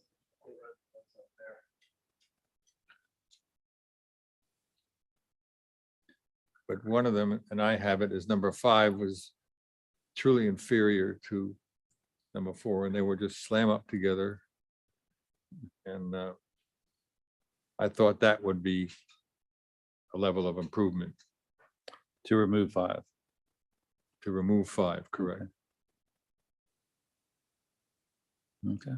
But one of them, and I have it, is number 5 was truly inferior to number 4, and they were just slam up together. And I thought that would be a level of improvement To remove 5. to remove 5, correct? Okay.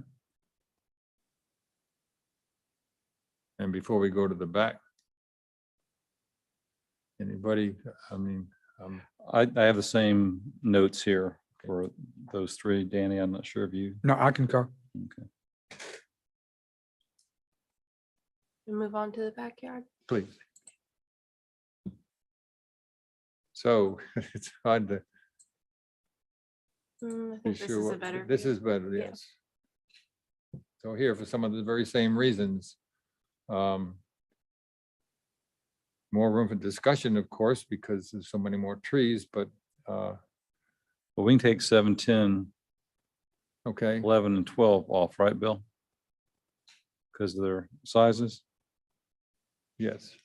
And before we go to the back, anybody, I mean, I have the same notes here for those 3. Danny, I'm not sure if you, No, I concur. okay. We move on to the backyard. please. So it's hard to I be think this sure. is a what- better. This view. is better, Yeah. yes. So here, for some of the very same reasons. More room for discussion, of course, because there's so many more trees, but, Well, we can take 7, 10, okay, 11, and 12 off, right, Bill? Because of their sizes? yes.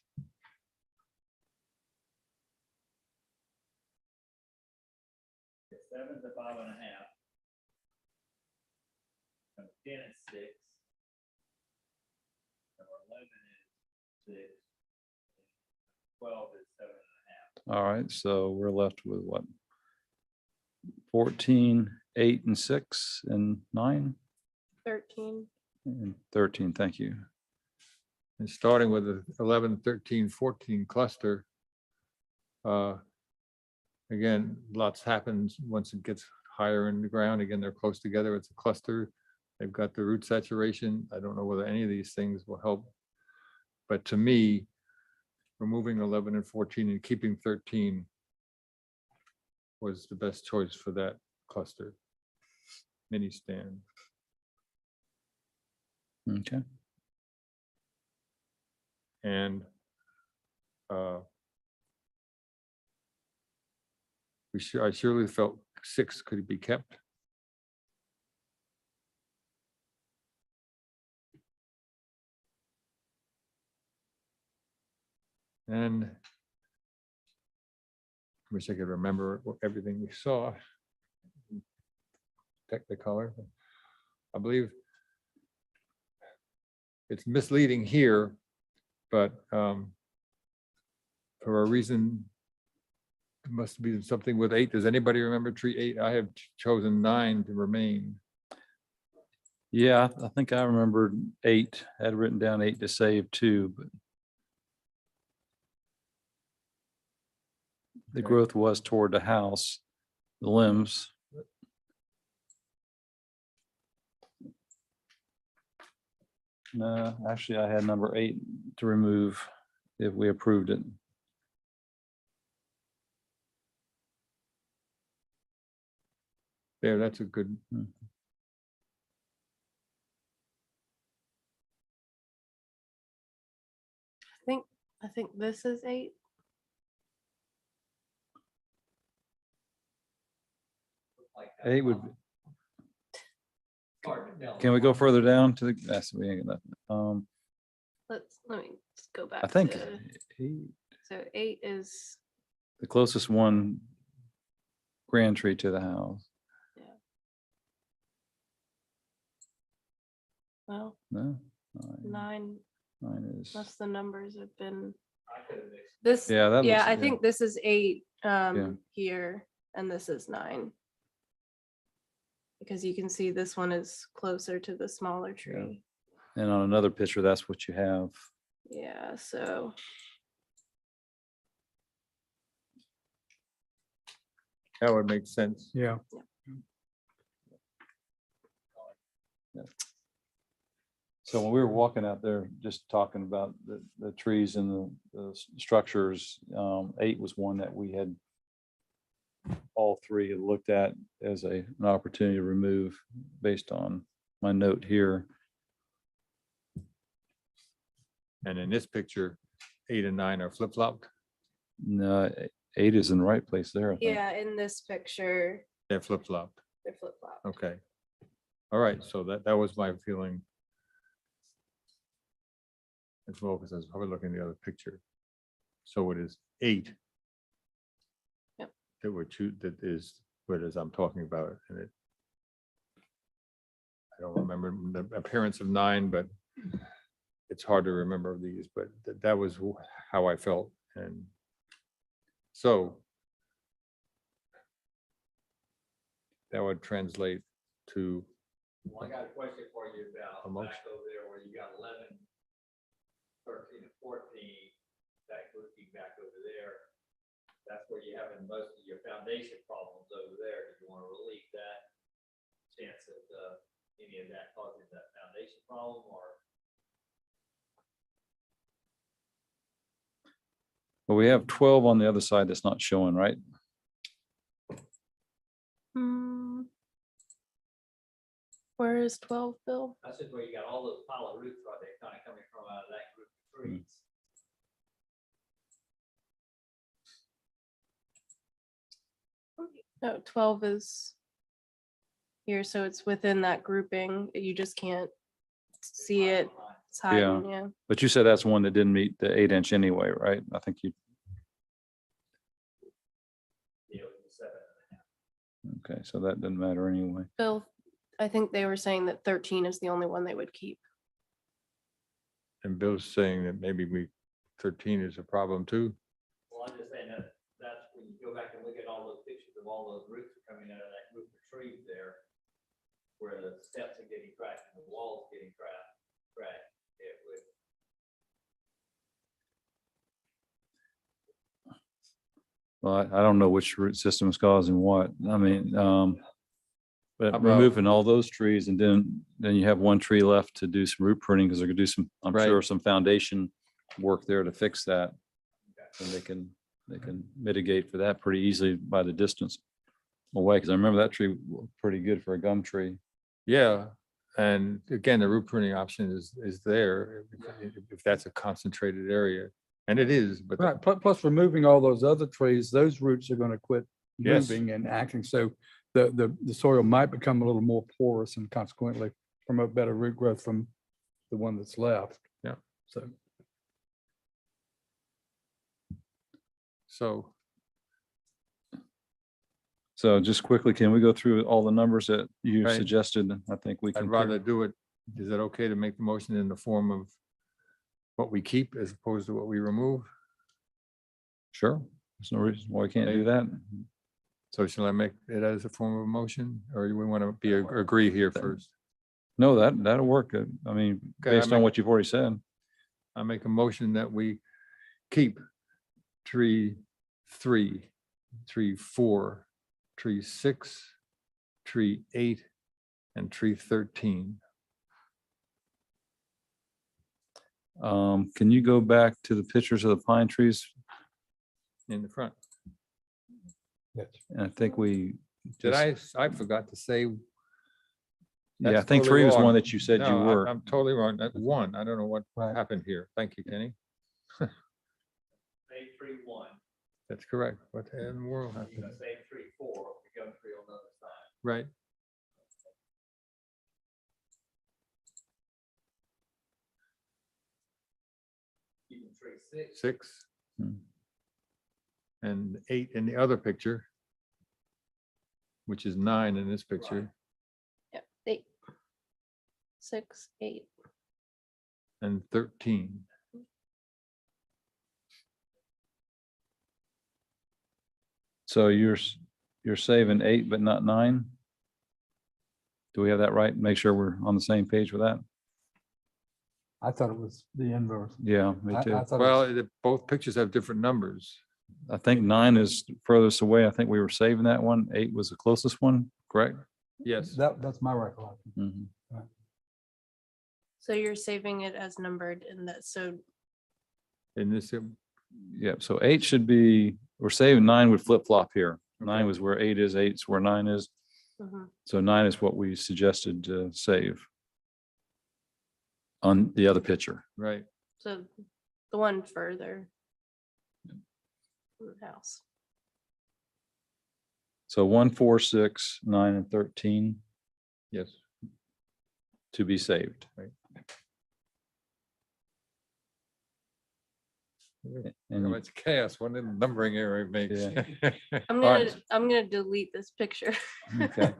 Seven's a 5.5. Number 10 is 6. Number 11 is 6. 12 is 7.5. All right, so we're left with what? 14, 8, and 6, and 9, 13. and 13, thank you. And starting with the 11, 13, 14 cluster. Again, lots happens once it gets higher in the ground. Again, they're close together. It's a cluster. They've got the root saturation. I don't know whether any of these things will help. But to me, removing 11 and 14 and keeping 13 was the best choice for that cluster mini stand. Okay. And I surely felt 6 could be kept. And wish I could remember everything we saw. Technicolor. I believe it's misleading here, but for a reason, it must be something with 8. Does anybody remember tree 8? I have chosen 9 to remain. Yeah, I think I remembered 8. I had written down 8 to save 2, but the Okay. growth was toward the house, the limbs. No, actually, I had number 8 to remove if we approved it. There, that's a good. I think this is 8. Like 8 would, hard to tell. can we go further down to the, that's, we ain't got nothing. Let me just go back. I think to- 8, So 8 is, the closest one grand tree to the house. well, No, 9, 9 is, unless the numbers have been, I could have mixed. this, yeah, that yeah, looks, I yeah. think this is 8 Yeah. here, and this is 9. Because you can see this one is closer to the smaller tree. And on another picture, that's what you have. Yeah, so That would make sense. Yeah. So when we were walking out there, just talking about the trees and the structures, 8 was one that we had all 3 had looked at as an opportunity to remove based on my note here. And in this picture, 8 and 9 are flip-flopped. No, 8 is in the right place there, I think. yeah, in this picture, They're flip-flopped. they're flip-flopped. Okay. All right, so that was my feeling as well, because I was probably looking at the other picture. So it is 8. Yep. That would choose, that is what it is I'm talking about, and it. I don't remember the appearance of 9, but it's hard to remember these, but that was how I felt, and so that would translate to. Well, I got a question for you about A motion. back over there where you got 11, 13, and 14, that grouping back over there. That's where you're having most of your foundation problems over there. Do you want to relieve that chance of any of that causing that foundation problem or? But we have 12 on the other side that's not showing, right? Hmm. Where is 12, Bill? That's just where you got all those pile of roots right there kind of coming from out of that group of trees. No, 12 is here, so it's within that grouping. You just can't see it. It's hiding, yeah. But you said that's one that didn't meet the 8-inch anyway, right? I think you, You know, 7.5. okay, so that doesn't matter anyway. Bill, I think they were saying that 13 is the only one they would keep. And Bill's saying that maybe 13 is a problem too. Well, I'm just saying that's when you go back and look at all those pictures of all those roots coming out of that group of trees there, where the steps are getting cracked and the walls getting cracked, it would Well, I don't know which root system is causing what. I mean, but How about- removing all those trees and then you have one tree left to do some root pruning because they're gonna do some, I'm Right. sure, some foundation work there to fix that. And they can mitigate for that pretty easily by the distance away. Because I remember that tree looked pretty good for a gum tree. Yeah, and again, the root pruning option is there if that's a concentrated area, and it is, but. Right, plus removing all those other trees, those roots are gonna quit Yes. moving and acting, so the soil might become a little more porous and consequently promote better root growth from the one that's left. Yeah. So, So just quickly, can we go through all the numbers that you Right. suggested? I think we I'd can. rather do it, is it okay to make the motion in the form of what we keep as opposed to what we remove? Sure. There's no reason why we can't do that. So shall I make it as a form of a motion, or do we want to be, agree here first? No, that'll work. I mean, Okay, I based on make- what you've already said. I make a motion that we keep tree 3, tree 4, tree 6, tree 8, and tree 13. Can you go back to the pictures of the pine trees? In the front. yes. And I think we. Did just- I forgot to say? Yeah, I That's think totally 3 was wrong. one that you said you No, were. I'm totally wrong. That's 1. I don't know what Right. happened here. Thank you, Kenny. Say 3-1, That's correct. What in the world you happened? can say 3-4, the gum tree on the other side. Right. Even tree 6, 6. Hmm. And 8 in the other picture. Which is 9 in this picture, Yep, 8, 6, 8. and 13. So you're saving 8, but not 9? Do we have that right? Make sure we're on the same page with that? I thought it was the inverse. Yeah, me I too. thought it Well, was- both pictures have different numbers. I think 9 is furthest away. I think we were saving that one. 8 was the closest one, correct? Yes. That's my recollection. Mhm. So you're saving it as numbered in that, so In this, Yeah, so 8 should be, we're saving 9 would flip flop here. 9 Okay. was where 8 is, 8's where 9 is. mhm. So 9 is what we suggested to save on the other picture. right. So the one further from the house. So 1, 4, 6, 9, and 13 Yes. to be saved. Right. How And much chaos one in numbering error it makes. I'm All right. gonna delete this picture. Okay.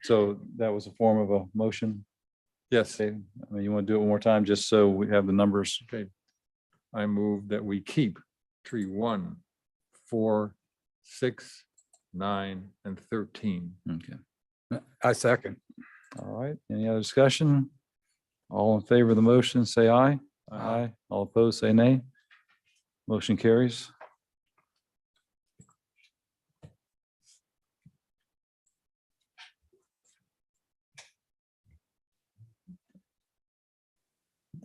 So that was a form of a motion. Yes, Okay, I mean, you want to do it one more time, just so we have the numbers? okay. I move that we keep tree 1, 4, 6, 9, and 13. Okay. I second. All right. Any other discussion? All in favor of the motion, say aye. Aye. All opposed, say nay. Motion carries.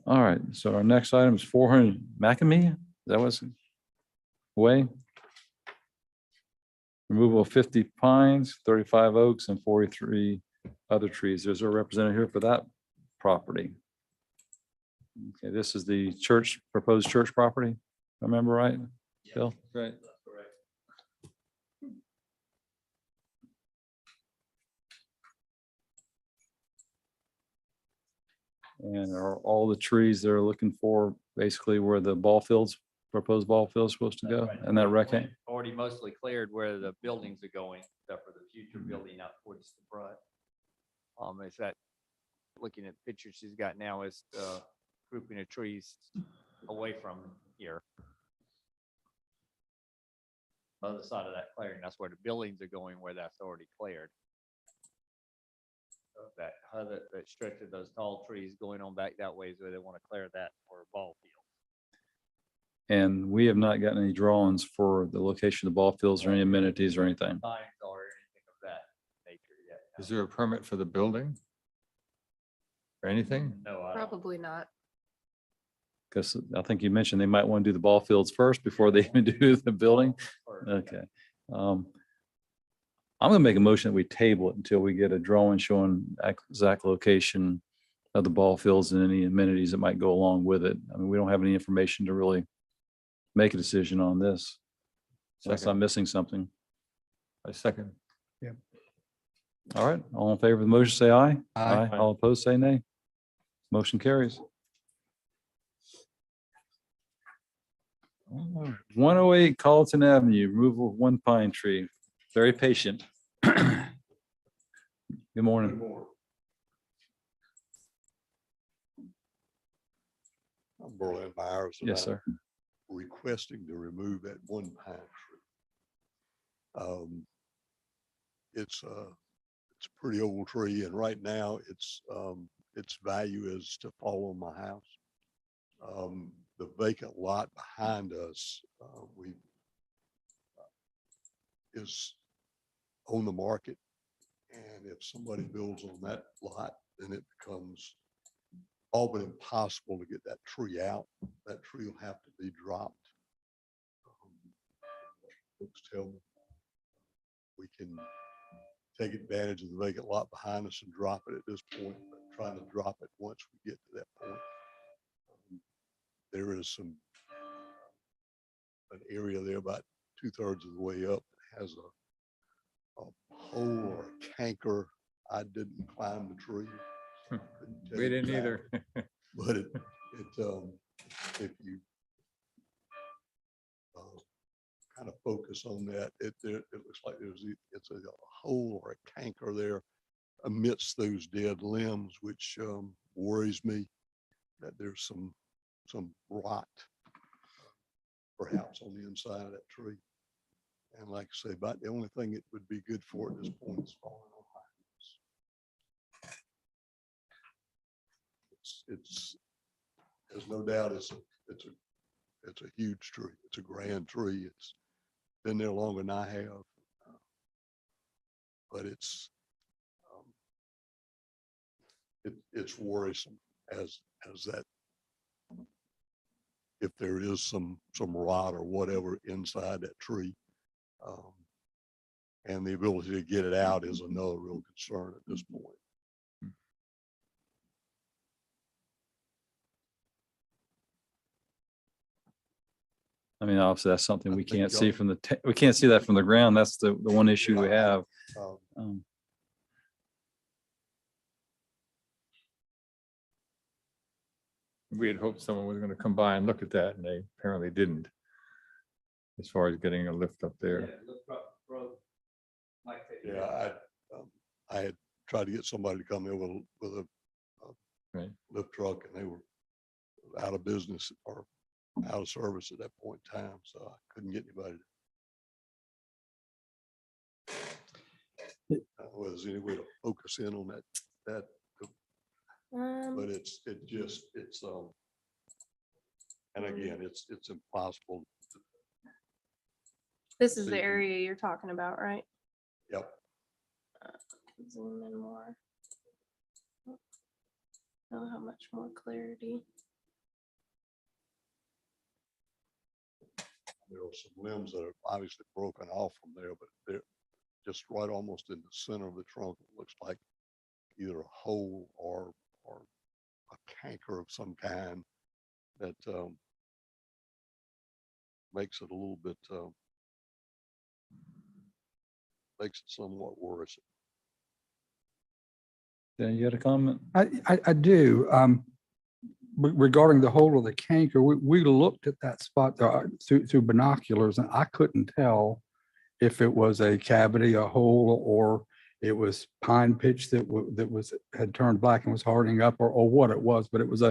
All right, so our next item is 400 Macamee. Is that what's way? Removal of 50 pines, 35 oaks, and 43 other trees. There's a representative here for that property. Okay, this is the church, proposed church property, if I remember right, Bill? Right. that's correct. And are all the trees they're looking for basically where the ball fields, proposed ball field is supposed to That's go? right. And that Already rectangle? Already mostly cleared where the buildings are going, except for the future building out towards the front. Is that, looking at pictures she's got now is grouping of trees away from here. Other side of that clearing, that's where the buildings are going, where that's already cleared. So that other, that stretch of those tall trees going on back that way is where they want to clear that for a ball field. And we have not gotten any drawings for the location of the ball fields or any amenities or anything. Signs or anything of that nature yet. no. Is there a permit for the building? Or anything? No, I don't. Probably not. Because I think you mentioned they might want to do the ball fields first before they even do the building. Or- Okay. I'm gonna make a motion that we table it until we get a drawing showing exact location of the ball fields and any amenities that might go along with it. I mean, we don't have any information to really make a decision on this. Unless I'm Second. missing something. A second. All right, all in favor of the motion, say aye. Aye. All opposed, say nay. Motion carries. 108 Carlton Avenue, removal of one pine tree. Very patient. Good morning. I'm Berlin Myers. and Yes, I'm sir. Requesting to remove that one pine tree. It's a pretty old tree, and right now its value is to fall on my house. The vacant lot behind us, is on the market, and if somebody builds on that lot, then it becomes all but impossible to get that tree out. That tree will have to be dropped. Folks tell me we can take advantage of the vacant lot behind us and drop it at this point, but trying to drop it once we get to that point. There is an area there about 2/3 of the way up that has a hole or a canker. I didn't climb the tree. so I couldn't tell We you didn't exactly. either. But if you kind of focus on that, it looks like it's a hole or a canker there amidst those dead limbs, which worries me that there's some rot perhaps on the inside of that tree. And like I say, about the only thing it would be good for at this point is falling on high. There's no doubt it's a huge tree. It's a grand tree. It's been there longer than I have. But it's worrisome as that, if there is some rot or whatever inside that tree. And the ability to get it out is another real concern at this point. I mean, obviously, that's something I we think can't see y'all- from we can't see that from the ground. That's the one issue we have. Um, Um, We had hoped someone was gonna come by and look at that, and they apparently didn't. As far as getting a lift up there. Yeah, look up, bro. Like that. Yeah, I had tried to get somebody to come in with a Right. lift truck, and they were out of business or out of service at that point in time, so I couldn't get anybody. Whether there's any way to focus in on that, but it's and again, it's impossible. This is So the you can- area you're talking about, right? Yep. Zoom in more. Oh, how much more clarity? There are some limbs that are obviously broken off from there, but they're just right almost in the center of the trunk. It looks like either a hole or a canker of some kind that makes it a little bit, makes it somewhat worrisome. Dan, you got a comment? I do. Regarding the hole of the canker, we looked at that spot through binoculars, and I couldn't tell if it was a cavity, a hole, or it was pine pitch that had turned black and was hardening up, or what it was. But it was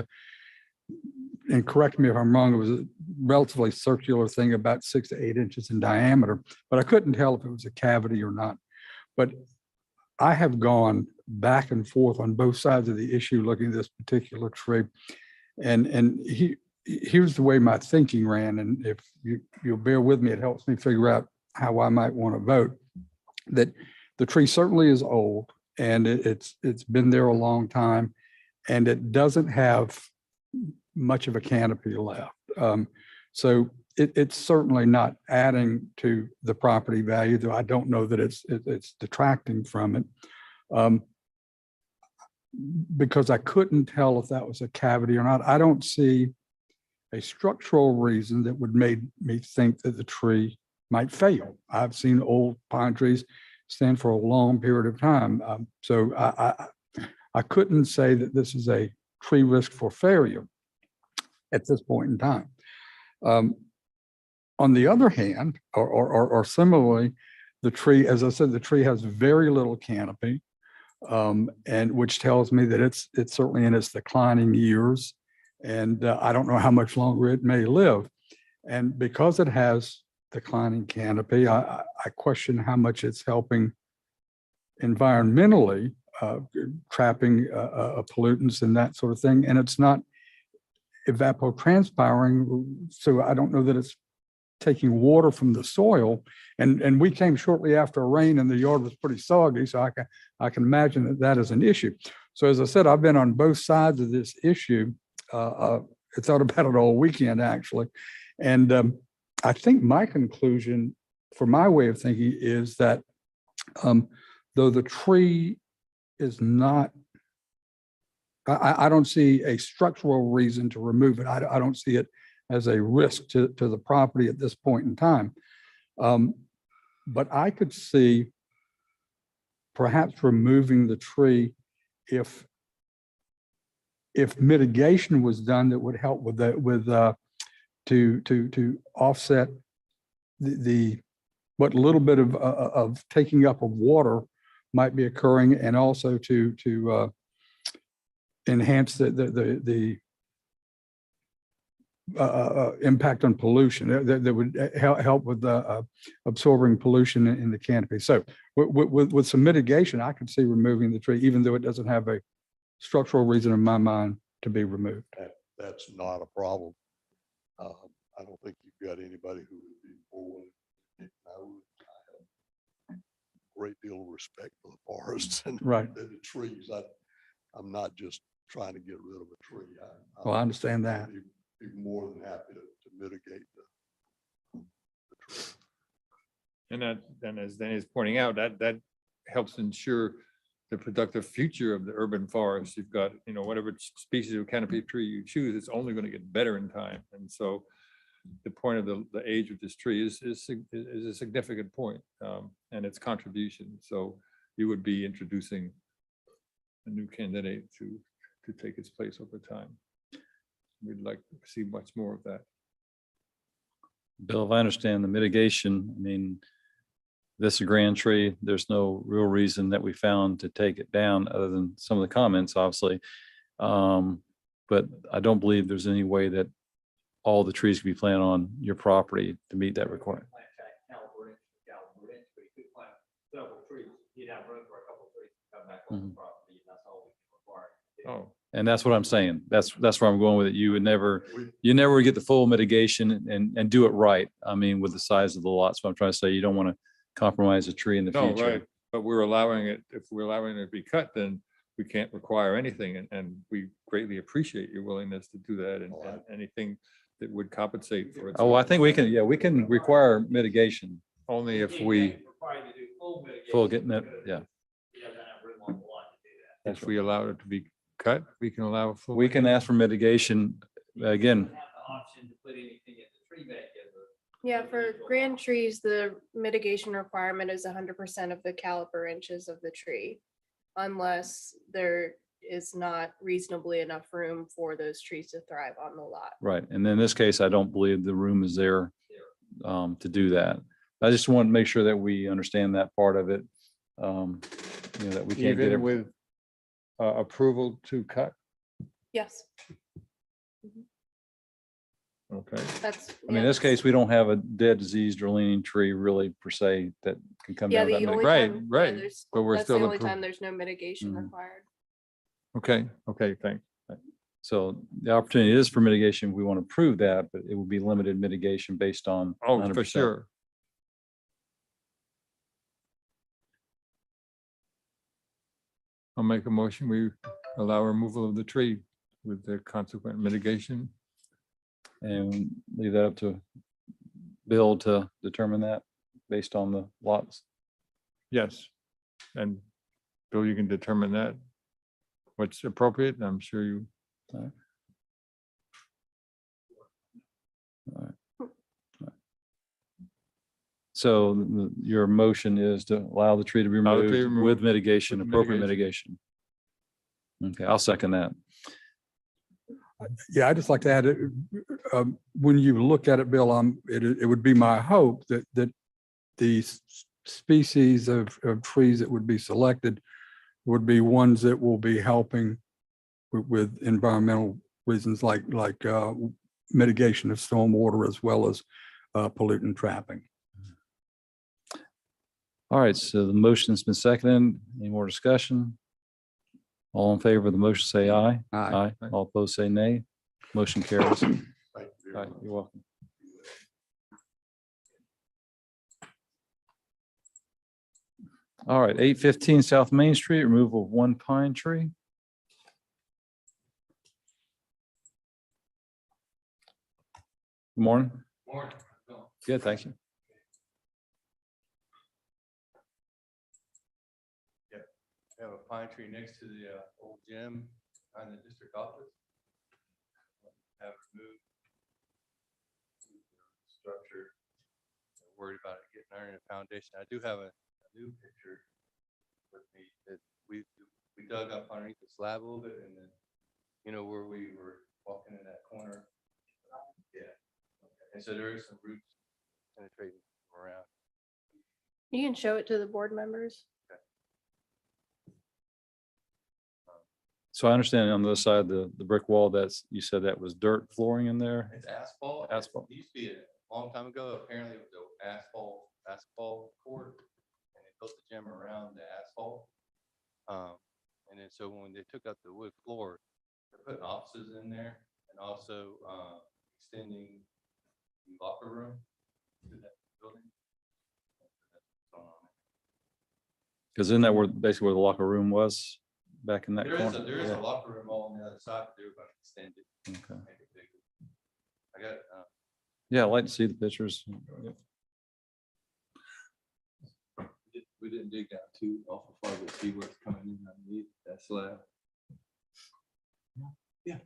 and correct me if I'm wrong, it was a relatively circular thing about 6 to 8 inches in diameter, but I couldn't tell if it was a cavity or not. But I have gone back and forth on both sides of the issue looking at this particular tree. And here's the way my thinking ran, and if you'll bear with me, it helps me figure out how I might want to vote. That the tree certainly is old, and it's been there a long time, and it doesn't have much of a canopy left. So it's certainly not adding to the property value, though I don't know that it's detracting from it. Because I couldn't tell if that was a cavity or not. I don't see a structural reason that would make me think that the tree might fail. I've seen old pine trees stand for a long period of time. So I couldn't say that this is a tree risk for failure at this point in time. On the other hand, or similarly, the tree, as I said, the tree has very little canopy, and which tells me that it's certainly in its declining years, and I don't know how much longer it may live. And because it has declining canopy, I question how much it's helping environmentally, trapping pollutants and that sort of thing. And it's not evapotranspiring, so I don't know that it's taking water from the soil. And we came shortly after a rain and the yard was pretty soggy, so I can imagine that is an issue. So as I said, I've been on both sides of this issue. I thought about it all weekend, actually. And I think my conclusion, for my way of thinking, is that though the tree is not, I don't see a structural reason to remove it. I don't see it as a risk to the property at this point in time. But I could see perhaps removing the tree if mitigation was done that would help with that, to offset the what little bit of taking up of water might be occurring, and also to enhance the impact on pollution that would help with absorbing pollution in the canopy. So with some mitigation, I could see removing the tree, even though it doesn't have a structural reason in my mind to be removed. That's not a problem. I don't think you've got anybody who would be more willing. I have a great deal of respect for the forests and Right. the trees. I'm not just trying to get rid of a tree. Well, I understand that. Be more than happy to mitigate the tree. And that, then as Danny is pointing out, that helps ensure the productive future of the urban forest. You've got, whatever species of canopy tree you choose, it's only going to get better in time. And so the point of the age of this tree is a significant point, and its contribution. So you would be introducing a new candidate to take its place over time. We'd like to see much more of that. Bill, if I understand the mitigation, I mean, this is a grand tree. There's no real reason that we found to take it down other than some of the comments, obviously. But I don't believe there's any way that all the trees can be planted on your property to meet that requirement. Caliber inch, but you could plant several trees. You'd have room for a couple of trees to come back on the property, and that's all we can require. Oh, And that's what I'm saying. That's where I'm going with it. You would never get the full mitigation and do it right. I mean, with the size of the lot. So I'm trying to say, you don't want to compromise a tree in the no, future. right. But we're allowing it, if we're allowing it to be cut, then we can't require anything. And we greatly appreciate your willingness to do that, and anything that would compensate for it. Oh, I think we can require mitigation. Only if we, Required to do full mitigation. Full getting it, yeah. He doesn't have room on the lot to do that. if we allow it to be cut, we can allow a full. We can ask for mitigation again. You don't have the option to put anything in the tree bank as a. Yeah, for grand trees, the mitigation requirement is 100% of the caliper inches of the tree, unless there is not reasonably enough room for those trees to thrive on the lot. Right. And then in this case, I don't believe the room is there to do that. I just want to make sure that we understand that part of it. That we can't get Even it. with approval to cut. Yes, Okay. that's. I mean, in this case, we don't have a dead, diseased or leaning tree really per se that can come Yeah, down. the that only Right, time. right, There's, but we're that's the still only appro- time there's no mitigation Mhm. required. Okay, thanks. So the opportunity is for mitigation. We want to prove that, but it would be limited mitigation based on. Oh, 100%. for sure. I'll make a motion. We allow removal of the tree with the consequent mitigation. And leave that up to Bill to determine that based on the lots. Yes. And Bill, you can determine that. What's appropriate. I'm sure you. So your motion is to allow the tree to be Allow the tree removed removed with mitigation, with appropriate mitigation. Okay, I'll second that. Yeah, I'd just like to add, when you look at it, Bill, it would be my hope that the species of trees that would be selected would be ones that will be helping with environmental reasons like mitigation of stormwater as well as pollutant trapping. All right, so the motion's been seconded. Any more discussion? All in favor of the motion, say aye. Aye. All opposed, say nay. Motion carries. All Thank you very right, much. you're welcome. All right, 815 South Main Street, removal of one pine tree. Good morning. Morning. Good, thank you. We have a pine tree next to the old gym behind the district office. Have it moved. Structure. Worried about it getting underneath the foundation. I do have a new picture with me that we dug up underneath the slab a little bit and then, you know, where we were walking in that corner. Yeah. And so there is some roots penetrating around. You can show it to the board members. So I understand on the other side, the brick wall, you said that was dirt flooring in there? It's asphalt. Asphalt. It used to be a long time ago. Apparently it was an asphalt court. And they built the gym around the asphalt. And then so when they took out the wood floor, they're putting offices in there and also extending the locker room to that building. Because isn't that basically where the locker room was back in that corner? There is Yeah. a locker room all on the other side, but they were going to extend it. Okay. Make it bigger. I got Yeah, I'd like to see the pictures. we didn't dig down too awful far to see what's coming in underneath that slab. Yeah.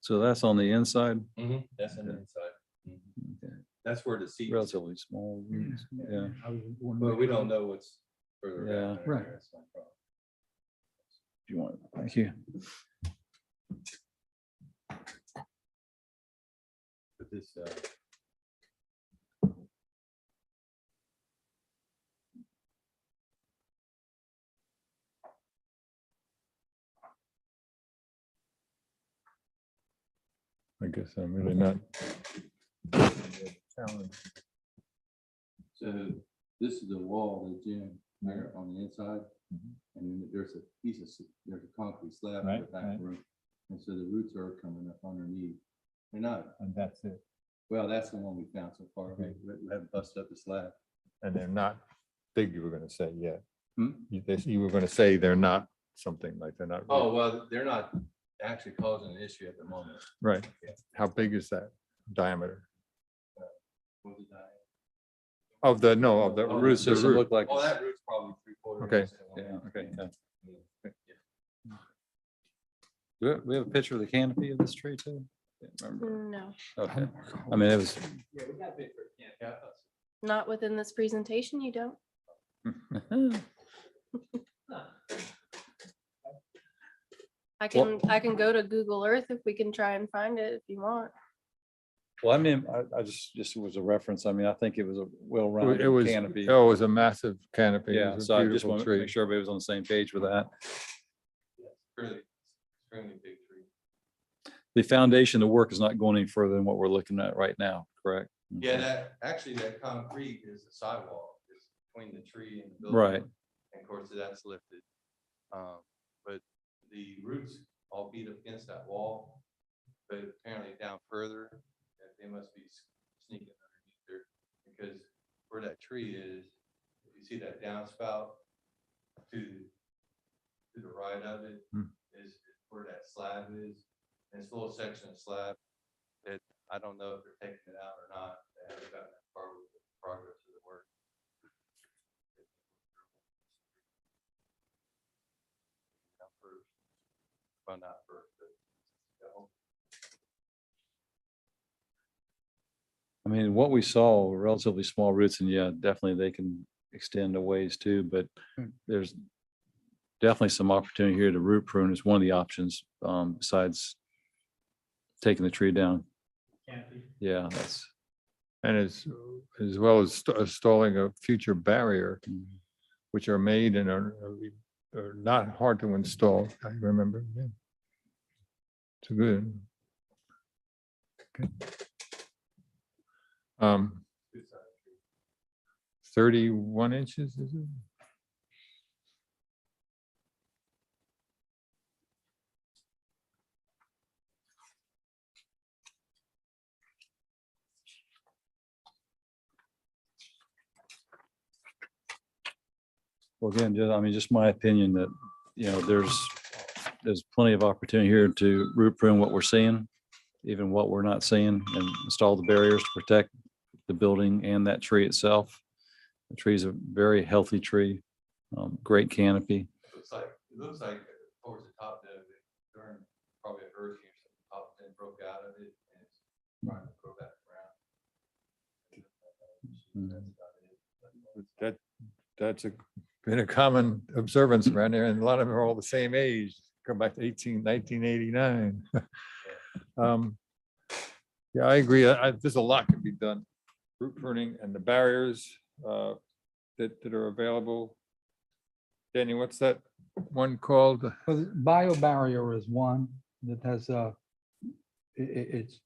So that's on the inside? That's on the inside. Okay. That's where the seats. Relatively small. Yeah. But we don't know what's further back. Yeah. under Right. there, that's my problem. If you want, thank you. But this, I guess I'm really not. so this is the wall of the gym there on the inside. And then there's a concrete slab in the Right, back right. room. And so the roots are coming up underneath. They're not, And that's it. well, that's the one we found so far. We haven't busted up the slab. And they're not big, you were gonna say, yeah. Hmm? You were gonna say they're not something like they're not. Oh, well, they're not actually causing an issue at the moment. Right. How big is that diameter? What was that? Of the, no, of the Oh, The root root system root. looked like. Oh, that root's probably 3/4. Okay. Yeah, okay, yeah. Do we have a picture of the canopy of this tree too? Can't remember. No, Okay, I mean, it was. Yeah, we got a big, yeah. not within this presentation, you don't. I can go to Google Earth if we can try and find it if you want. Well, I mean, I just was a reference. I mean, I think it was a It well-rounded was, canopy. oh, it was a massive canopy. It Yeah, was a so I just beautiful want to tree. make sure everybody was on the same page with that. Really, extremely big tree. The foundation, the work is not going any further than what we're looking at right now, correct? Yeah, that, actually, that concrete is the sidewalk, is between the tree and the building. Right. And of course, that's lifted. But the roots all beat up against that wall, but apparently down further, that they must be sneaking underneath there, because where that tree is, if you see that downspout to the right of it is where that slab is. And it's a little section of slab that I don't know if they're taking it out or not. They haven't gotten that far with the progress of the work. Not first. Well, not first, but go. I mean, what we saw were relatively small roots, and yeah, definitely they can extend a ways too, but there's definitely some opportunity here to root prune is one of the options, besides taking the tree down. Yeah, that's, And as well as installing a future barrier, which are made and are not hard to install, I remember. Yeah. It's good. Okay. 31 inches, is it? well, again, I mean, just my opinion that, you know, there's plenty of opportunity here to root prune what we're seeing, even what we're not seeing, and install the barriers to protect the building and that tree itself. The tree is a very healthy tree, great canopy. It looks like towards the top of it, during probably a hurricane, the top then broke out of it and it's trying to grow back around. That's been a common observance around there, and a lot of them are all the same age. Go back to 1989. Yeah, I agree. There's a lot can be done. Root pruning and the barriers that are available. Danny, what's that one called? Well, the biobarrier is one that has it's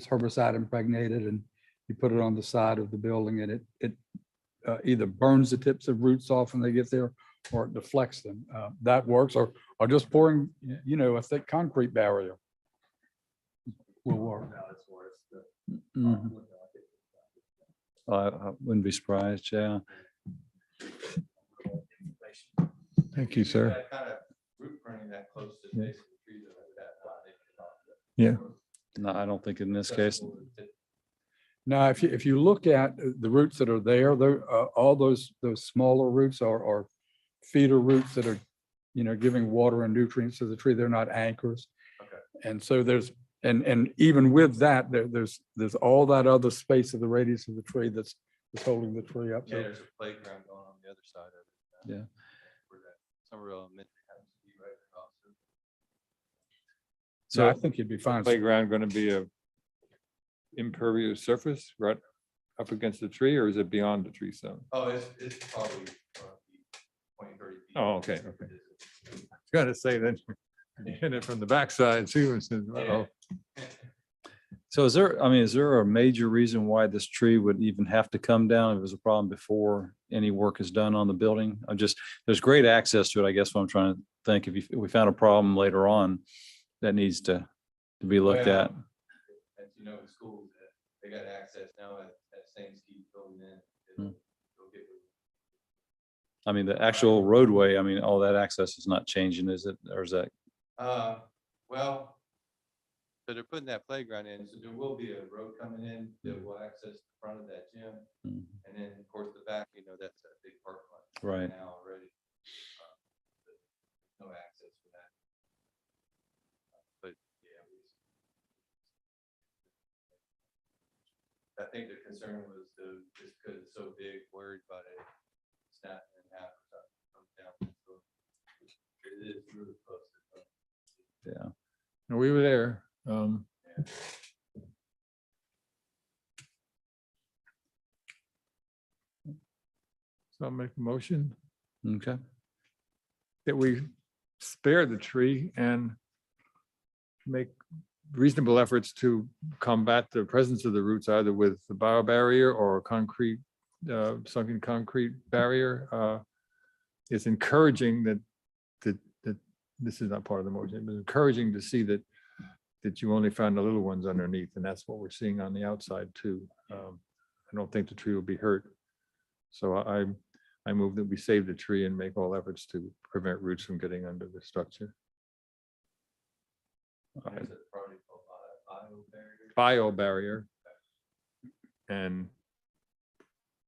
herbicide impregnated, and you put it on the side of the building, and it either burns the tips of roots off when they get there, or it deflects them. That works, or just pouring, you know, a thick concrete barrier will work. Mhm. I wouldn't be surprised, yeah. Thank you, sir. That kind of root pruning that close to the base of the tree that Yeah. No, I don't think in this case. Now, if you look at the roots that are there, all those smaller roots are feeder roots that are, you know, giving water and nutrients to the tree. They're not anchors. Okay. And so and even with that, there's all that other space of the radius of the tree that's holding the tree up. Yeah, So there's a playground going on the other side of it. Yeah. Where that Summer Elementary happens to be right across. I think you'd be fine. Playground going to be a impervious surface right up against the tree, or is it beyond the tree zone? Oh, it's probably 20, 30 feet. Oh, okay, okay. I was gonna say that you hit it from the backside too. And says, uh-oh. So is there a major reason why this tree would even have to come down if it was a problem before any work is done on the building? There's great access to it, I guess what I'm trying to think. If we found a problem later on that needs to be looked Well, at. As you know, in schools, they got access now at St. Steve building in. Hmm. They'll get the- I mean, the actual roadway, I mean, all that access is not changing, is it? Or is that? Well, so they're putting that playground in, so there will be a road coming in that will access the front of that gym. Mhm. And then, of course, the back, you know, that's a big parking lot. Right. Now already. No access for that. But, yeah. I think the concern was just because it's so big, worried about it snapping in half or something, comes down. So it is really close. Yeah. No, we were there. So I'll make a motion Okay. that we spare the tree and make reasonable efforts to combat the presence of the roots, either with the biobarrier or concrete sunken concrete barrier, is encouraging that this is not part of the motion, but encouraging to see that you only found the little ones underneath, and that's what we're seeing on the outside too. I don't think the tree will be hurt. So I move that we save the tree and make all efforts to prevent roots from getting under the structure. Bio barrier. And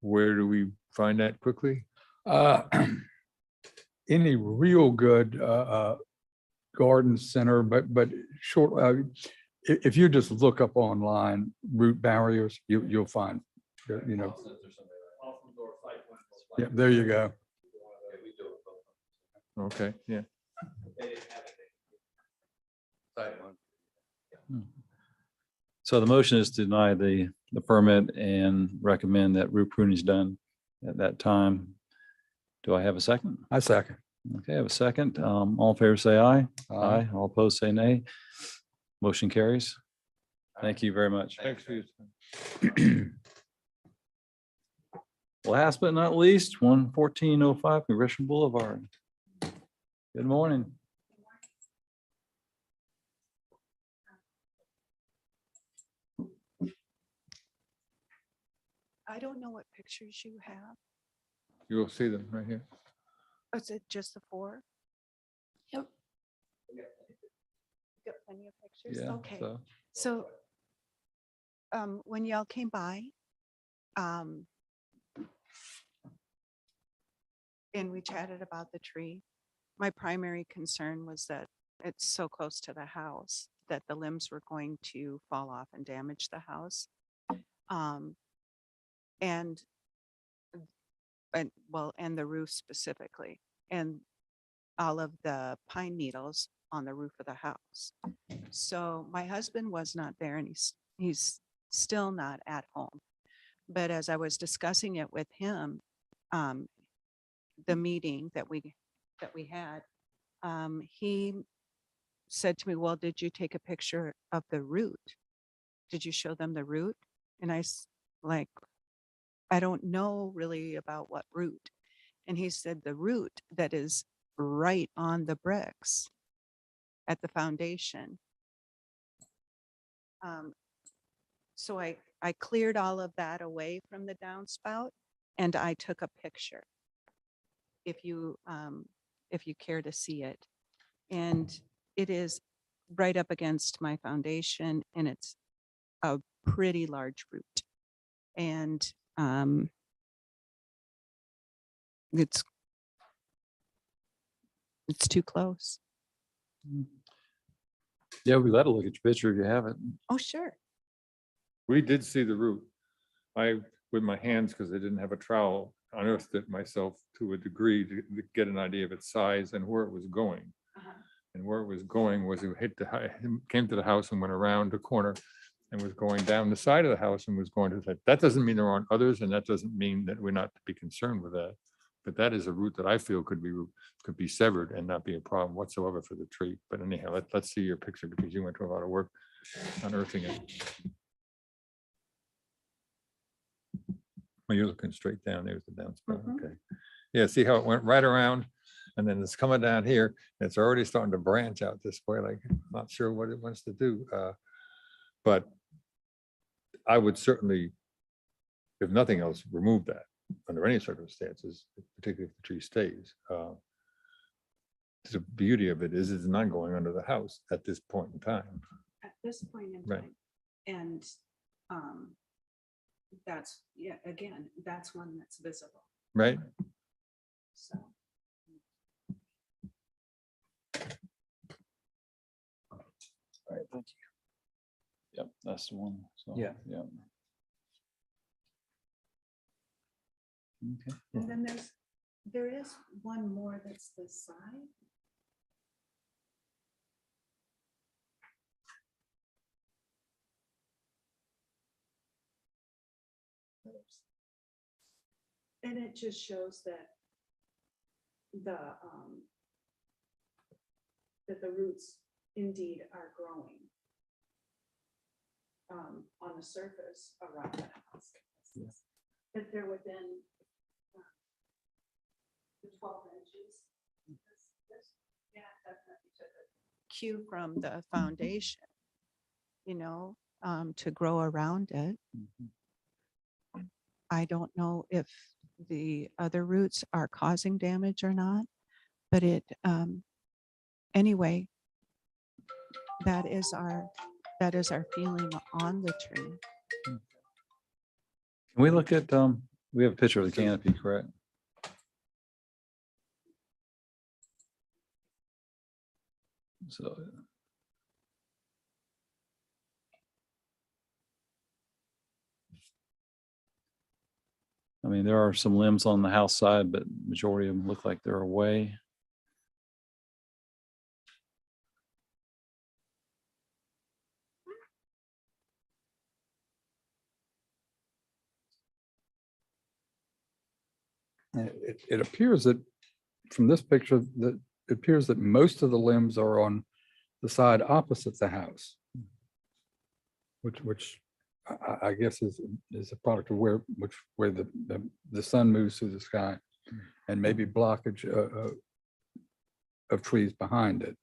where do we find that quickly? Any real good garden center, but short, if you just look up online root barriers, you'll find, you know. Yeah, there you go. Okay, yeah. So the motion is to deny the permit and recommend that root pruning is done at that time. Do I have a second? I second. Okay, I have a second. All in favor, say aye. Aye. All opposed, say nay. Motion carries. Thank you very much. Thanks for your time. Last but not least, 11405 Congressional Boulevard. Good morning. I don't know what pictures you have. You'll see them right here. Oh, is it just the 4? Yep. You got plenty of pictures? Yeah. Okay. So So when y'all came by, and we chatted about the tree, my primary concern was that it's so close to the house that the limbs were going to fall off and damage the house. And the roof specifically, and all of the pine needles on the roof of the house. So my husband was not there, and he's still not at home. But as I was discussing it with him, the meeting that we had, he said to me, well, did you take a picture of the root? Did you show them the root? And I don't know really about what root. And he said the root that is right on the bricks at the foundation. So I cleared all of that away from the downspout, and I took a picture. If you care to see it, and it is right up against my foundation, and it's a pretty large root, and it's too close. yeah, we let to look at your picture if you have it. Oh, sure. We did see the root. I, with my hands, because I didn't have a trowel, unearthed it myself to a degree to get an idea of its size and where it was going. And where it was going was it came to the house and went around the corner and was going down the side of the house and was going to the side. That doesn't mean there aren't others, and that doesn't mean that we're not to be concerned with that. But that is a root that I feel could be severed and not be a problem whatsoever for the tree. But anyhow, let's see your picture, because you went to a lot of work unearthing it. Well, you're looking straight down. There's the downspout. Okay. Yeah, see how it went right around, and then it's coming down here. And it's already starting to branch out this way. Like, I'm not sure what it wants to do. But I would certainly, if nothing else, remove that under any circumstances, particularly if the tree stays. The beauty of it is it's not going under the house at this point in time. At this point in Right. time. And that's, yeah, again, that's one that's visible. Right? So. All right, thank you. Yep, that's the one. So, Yeah. Yeah. Okay. And then there is one more that's this side. And it just shows that the roots indeed are growing on the surface around the house. if they're within the 12 inches. Yeah, definitely took it. Cue from the foundation, to grow around it. I don't know if the other roots are causing damage or not, but anyway, that is our feeling on the tree. Can we look at, we have a picture of the canopy, correct? So. I mean, there are some limbs on the house side, but majority of them look like they're away. It appears that from this picture that it appears that most of the limbs are on the side opposite the house, which I guess is a product of where the sun moves through the sky, and maybe blockage of trees behind it.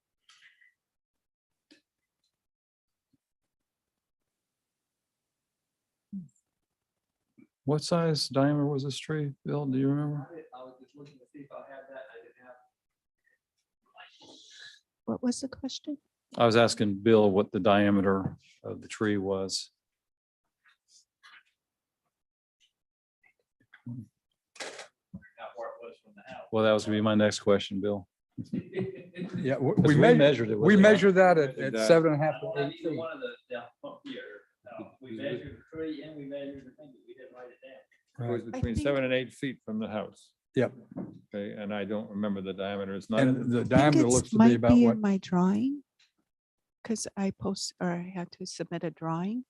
What size diameter was this tree, Bill? Do you remember? I was just looking to see if I had that. I didn't have. What was the question? I was asking Bill what the diameter of the tree was. How far it was from the house. Well, that was gonna be my next question, Bill. Yeah, We measured it. We measured that at Measured that. 7.5 to Well, 8 either feet. one of the, up here, we measured the tree and we measured the thing, but we didn't write it down. It was Right. between think- 7 and 8 feet from the house. Yep. Okay, and I don't remember the diameter. It's not, And the I think diameter it's looks to be might about be what? in my drawing. Because I had to submit a drawing.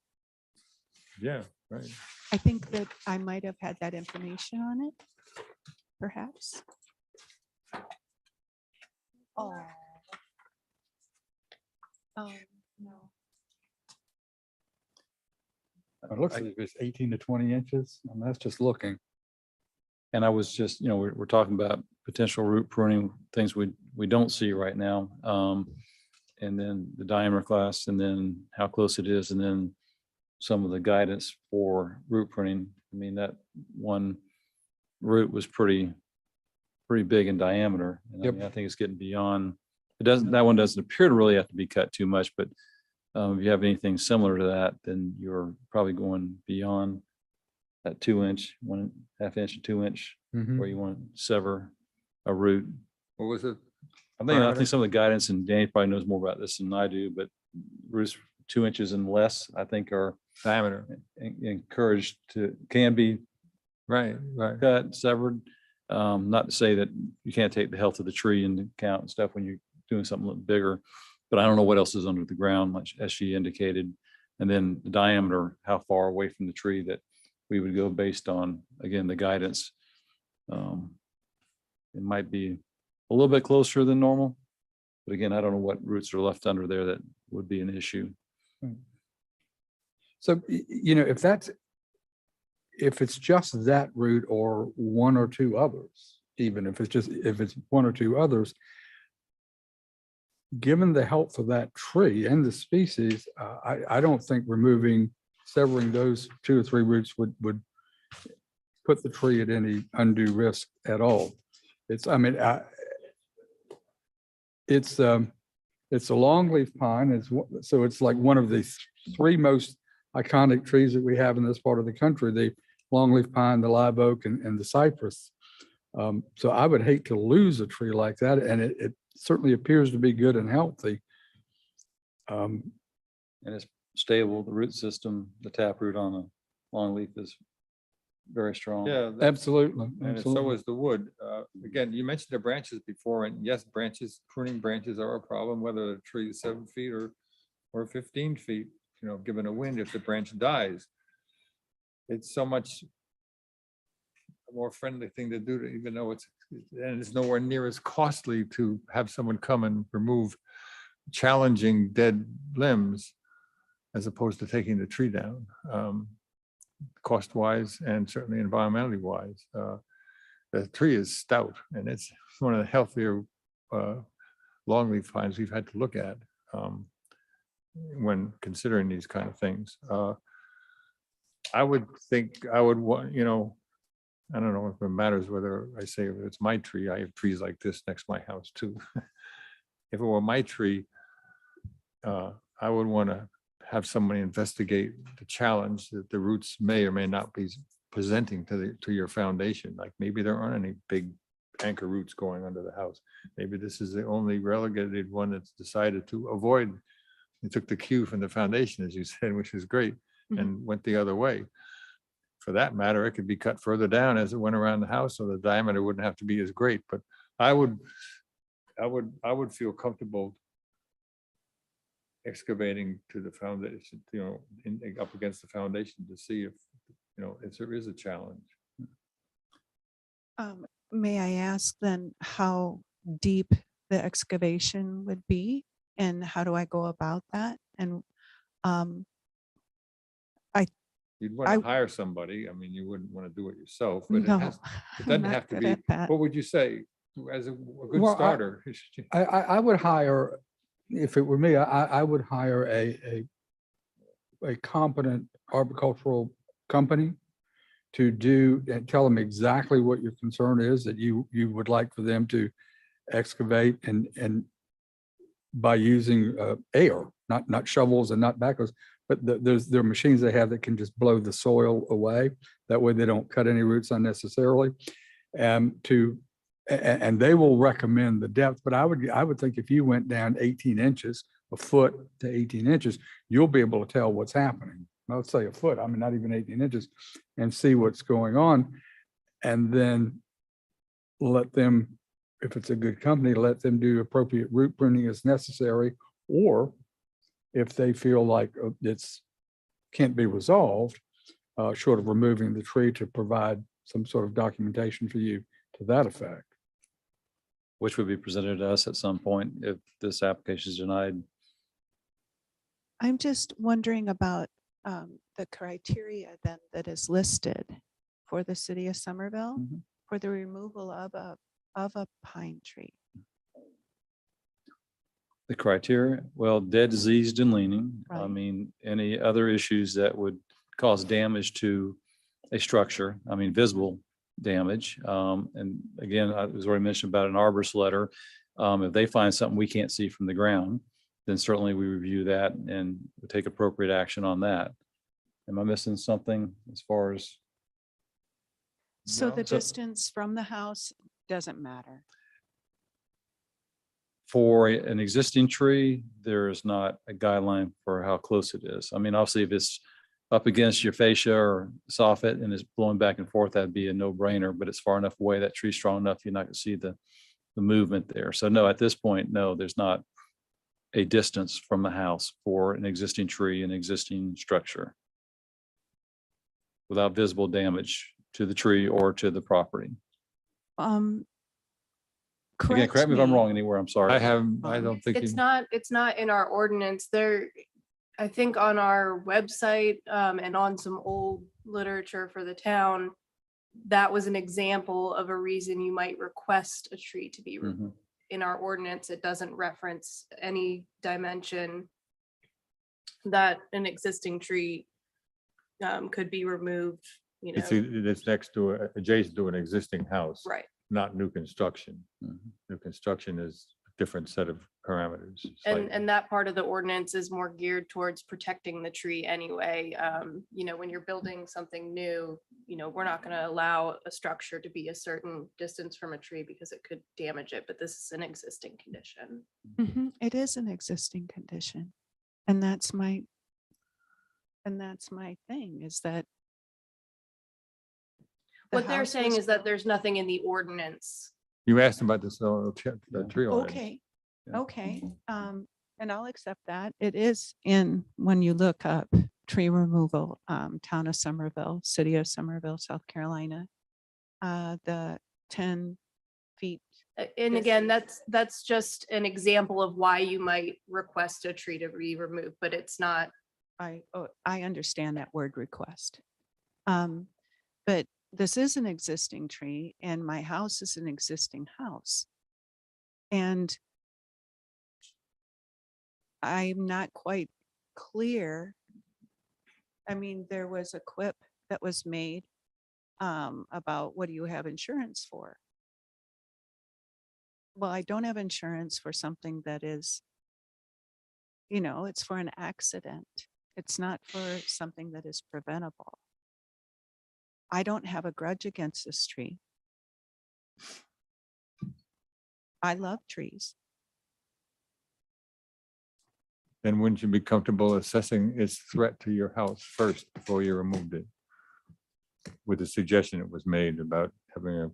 yeah, right. I think that I might have had that information on it, perhaps. Oh. No. It looks like it's 18 to 20 inches, and that's just looking. And I was just, we're talking about potential root pruning, things we don't see right now. And then the diameter class, and then how close it is, and then some of the guidance for root pruning. I mean, that one root was pretty big in diameter. And I Yep. mean, I think it's getting beyond, that one doesn't appear to really have to be cut too much, but if you have anything similar to that, then you're probably going beyond that 2-inch, 1.5 inch, and 2-inch, Mhm. where you want to sever a root. What was it? I Diameter? think some of the guidance, and Danny probably knows more about this than I do, but roots 2 inches and less, I think, are Diameter. encouraged can be Right, right. cut, severed. Not to say that you can't take the health of the tree into account and stuff when you're doing something a little bigger, but I don't know what else is under the ground, much as she indicated. And then the diameter, how far away from the tree that we would go based on, again, the guidance. It might be a little bit closer than normal, but again, I don't know what roots are left under there that would be an issue. So, if it's just that root or one or two others, even if it's one or two others, given the health of that tree and the species, I don't think severing those 2 or 3 roots would put the tree at any undue risk at all. It's a longleaf pine, so it's like one of the 3 most iconic trees that we have in this part of the country, the longleaf pine, the live oak, and the cypress. So I would hate to lose a tree like that, and it certainly appears to be good and healthy. And it's stable, the root system, the taproot on a longleaf is very strong. Yeah, Absolutely. and so absolutely. is the wood. Again, you mentioned the branches before, and yes, pruning branches are a problem, whether the tree is 7 feet or 15 feet, given a wind, if the branch dies. It's so much a more friendly thing to do, even though it's nowhere near as costly to have someone come and remove challenging dead limbs as opposed to taking the tree down. cost-wise and certainly environmentally wise. The tree is stout and it's one of the healthier longleaf pines we've had to look at when considering these kind of things. I would think I would want, I don't know if it matters whether I say if it's my tree. I have trees like this next to my house too. If it were my tree, I would want to have somebody investigate the challenge that the roots may or may not be presenting to your foundation. Like maybe there aren't any big anchor roots going under the house. Maybe this is the only relegated one that's decided to avoid. It took the cue from the foundation, as you said, which is great, and went the other way. For that matter, it could be cut further down as it went around the house, so the diameter wouldn't have to be as great. But I would feel comfortable excavating to the foundation, up against the foundation to see if there is a challenge. May I ask then how deep the excavation would be and how do I go about that? And You'd want I- to hire somebody. I mean, you wouldn't want to do it yourself, but it no, doesn't I'm not have to good be. at that. What would you say as a good Well, starter? I would hire, if it were me, I would hire a competent arboricultural company to do and tell them exactly what your concern is, that you would like for them to excavate and by using air, not shovels and not backhoes, but there are machines they have that can just blow the soil away. That way they don't cut any roots unnecessarily. And they will recommend the depth, but I would think if you went down 18 inches, a foot to 18 inches, you'll be able to tell what's happening. Let's say a foot, I mean, not even 18 inches, and see what's going on. And then let them, if it's a good company, let them do appropriate root pruning as necessary. Or if they feel like it's can't be resolved, short of removing the tree, to provide some sort of documentation for you to that effect. Which would be presented to us at some point if this application is denied. I'm just wondering about the criteria then that is listed for the city of Somerville for the removal of a pine tree. The criteria, well, dead, diseased, and leaning. I Right. mean, any other issues that would cause damage to a structure, I mean, visible damage. And again, I was already mentioned about an arborist letter. If they find something we can't see from the ground, then certainly we review that and we take appropriate action on that. Am I missing something as far as? So No. the So- distance from the house doesn't matter. For an existing tree, there is not a guideline for how close it is. I mean, obviously, if it's up against your fascia or soffit and it's blowing back and forth, that'd be a no-brainer, but it's far enough away, that tree's strong enough, you're not gonna see the movement there. So no, at this point, no, there's not a distance from the house for an existing tree, an existing structure without visible damage to the tree or to the property. Again, correct me if I'm wrong anywhere, I'm sorry. I don't think. It's not in our ordinance there. I think on our website and on some old literature for the town, that was an example of a reason you might request a tree to be removed. Mhm. In our ordinance, it doesn't reference any dimension that an existing tree could be removed, It's next to, adjacent to an existing house. right. Not new construction. Mhm. New construction is a different set of parameters. And that part of the ordinance is more geared towards protecting the tree anyway. When you're building something new, we're not going to allow a structure to be a certain distance from a tree because it could damage it, but this is an existing condition. It is an existing condition. And that's my thing is that the What they're house saying was is that built- there's nothing in the ordinance. You asked about this tree ordinance. Okay, Yeah. okay. And I'll accept that. It is in, when you look up tree removal, town of Somerville, city of Somerville, South Carolina, the 10 feet. And again, Distance. that's just an example of why you might request a tree to be removed, but it's not. I understand that word request. But this is an existing tree and my house is an existing house. And I'm not quite clear. I mean, there was a quip that was made about what do you have insurance for? Well, I don't have insurance for something that is, it's for an accident. It's not for something that is preventable. I don't have a grudge against this tree. I love trees. Then wouldn't you be comfortable assessing its threat to your house first before you removed it? With the suggestion it was made about having a,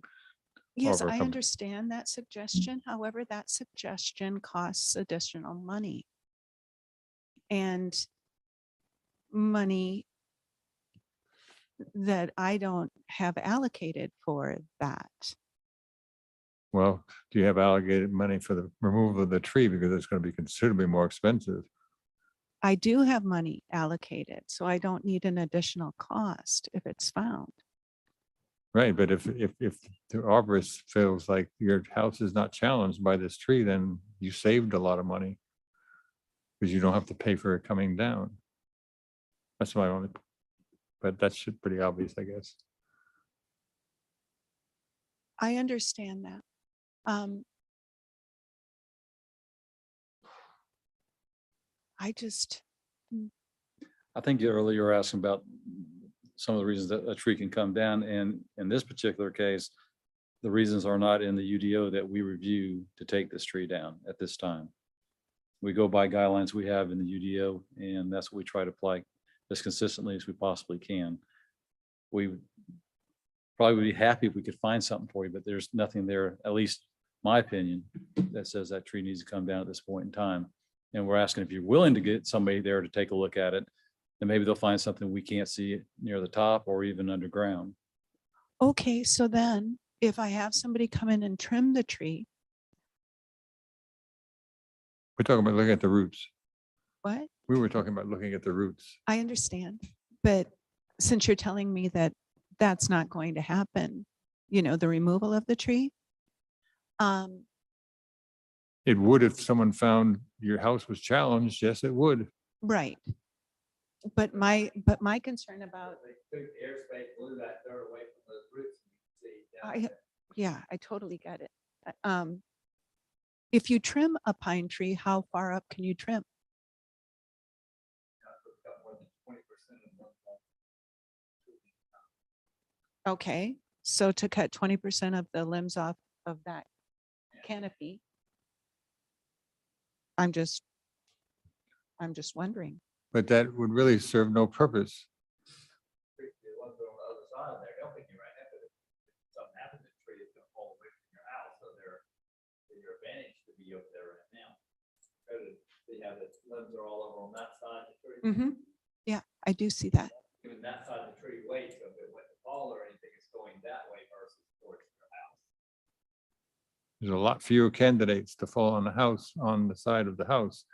Yes, I overcome- understand that suggestion. However, that suggestion costs additional money. And money that I don't have allocated for that. well, do you have allocated money for the removal of the tree? Because it's going to be considerably more expensive. I do have money allocated, so I don't need an additional cost if it's found. Right, but if the arborist feels like your house is not challenged by this tree, then you saved a lot of money. Because you don't have to pay for it coming down. That's my only, but that's pretty obvious, I guess. I understand that. I just, I think earlier you were asking about some of the reasons that a tree can come down, and in this particular case, the reasons are not in the UDO that we review to take this tree down at this time. We go by guidelines we have in the UDO, and that's what we try to apply as consistently as we possibly can. We probably would be happy if we could find something for you, but there's nothing there, at least my opinion, that says that tree needs to come down at this point in time. And we're asking if you're willing to get somebody there to take a look at it, then maybe they'll find something we can't see near the top or even underground. okay, so then if I have somebody come in and trim the tree, We're talking about looking at the roots. what? We were talking about looking at the roots. I understand, but since you're telling me that that's not going to happen, the removal of the tree, It would if someone found your house was challenged. Yes, it would. right. But my concern about, They took the airspace, blew that dirt away from those roots. And you can see down there. yeah, I totally get it. If you trim a pine tree, how far up can you trim? Got more than 20% of them. Okay, so to cut 20% of the limbs off of that canopy, I'm just wondering. But that would really serve no purpose. The ones that are on the other side of there, helping you right now, but if something happens to the tree, it's gonna fall away from your house, so they're your advantage to be over there right now. They have the limbs are all over on that side of the tree. Yeah, I do see that. Even that side of the tree weight, so if it went to fall or anything, it's going that way versus towards your house. There's a lot fewer candidates to fall on the house, on the side of the house.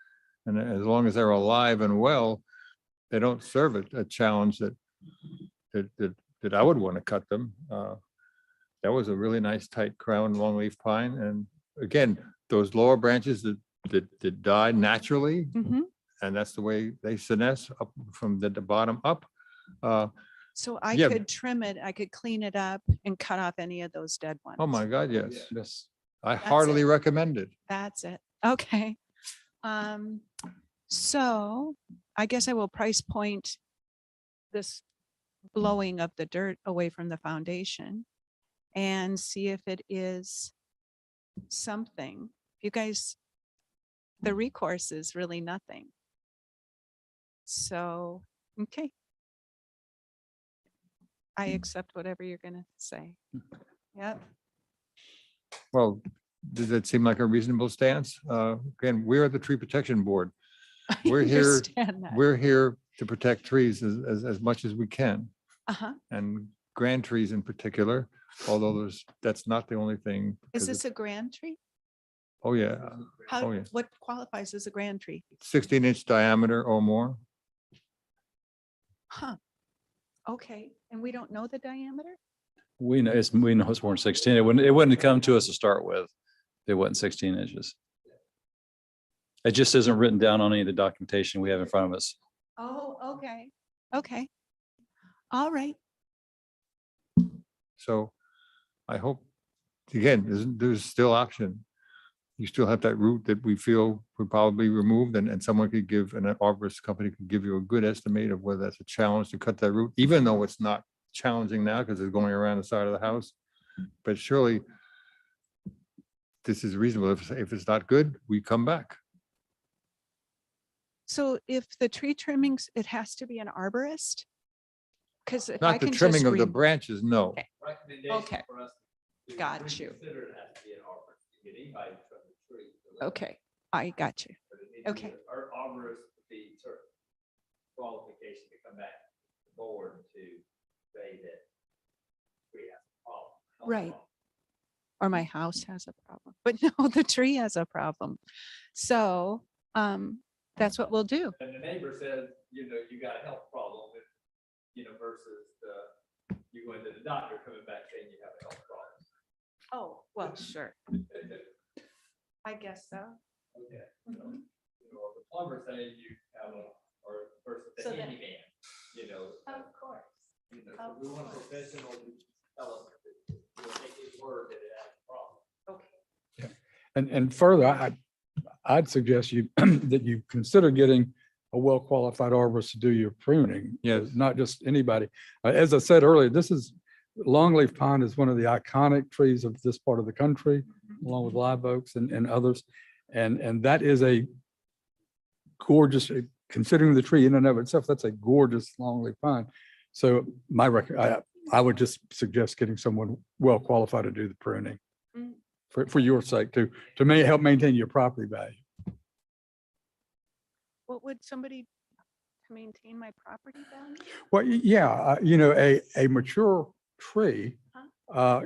And as long as they're alive and well, they don't serve a challenge that I would want to cut them. That was a really nice tight crown longleaf pine. And again, those lower branches that die naturally, Mhm. and that's the way they senesce up from the bottom up. So I Yeah. could trim it, I could clean it up and cut off any of those dead ones. Oh my God, yes. Yes. I That's heartily it. recommend it. That's it. Okay. So I guess I will price point this blowing of the dirt away from the foundation and see if it is something. You guys, the recourse is really nothing. So, okay. I accept whatever you're gonna say. Yep. Well, does that seem like a reasonable stance? Again, we're the Tree Protection Board. I We're here, understand that. we're here to protect trees as much as we can, Uh-huh. and grand trees in particular, although that's not the only thing. Is because this a grand tree? Oh, yeah, How, oh, yeah. what qualifies as a grand tree? 16-inch diameter or more. Huh. Okay, and we don't know the diameter? We know it's more than 16. It wouldn't have come to us to start with. If it wasn't 16 inches. It just isn't written down on any of the documentation we have in front of us. Oh, okay, okay. All right. So I hope, again, there's still option. You still have that route that we feel would probably be removed and someone could give, an arborist company could give you a good estimate of whether that's a challenge to cut that route, even though it's not challenging now because it's going around the side of the house. But surely this is reasonable. If it's not good, we come back. So if the tree trimmings, it has to be an arborist? Because if I Not the can just trimming of the read, branches, no. Okay. Recommendation Okay. for us to Got you. reconsider it has to be an arborist. You get anybody to trim the tree. okay, I got you. But it needs to be Okay. Our arborist would be certain qualification to come back to the board to say that we have a problem. health Right. problem. Or my house has a problem, but no, the tree has a problem. So, that's what we'll do. And the neighbor says, you know, you got a health problem, if, you know, versus you going to the doctor coming back saying you have a health problem. Oh, well, sure. I guess so. Okay. So, you know, or the plumber saying you have a, or versus the So then- handyman, you know. Of course. You know, so we want a professional to tell us, that, you know, take his word that it has a problem. Okay. And further, I'd suggest you, that you consider getting a well-qualified arborist to do your pruning. Yes. Not just anybody. As I said earlier, this is, longleaf pine is one of the iconic trees of this part of the country, along with live oaks and others. And that is a gorgeous, considering the tree in and of itself, that's a gorgeous longleaf pine. So I would just suggest getting someone well-qualified to do the pruning. Mm. For your sake too, to help maintain your property value. What would somebody to maintain my property value? Well, yeah, a mature tree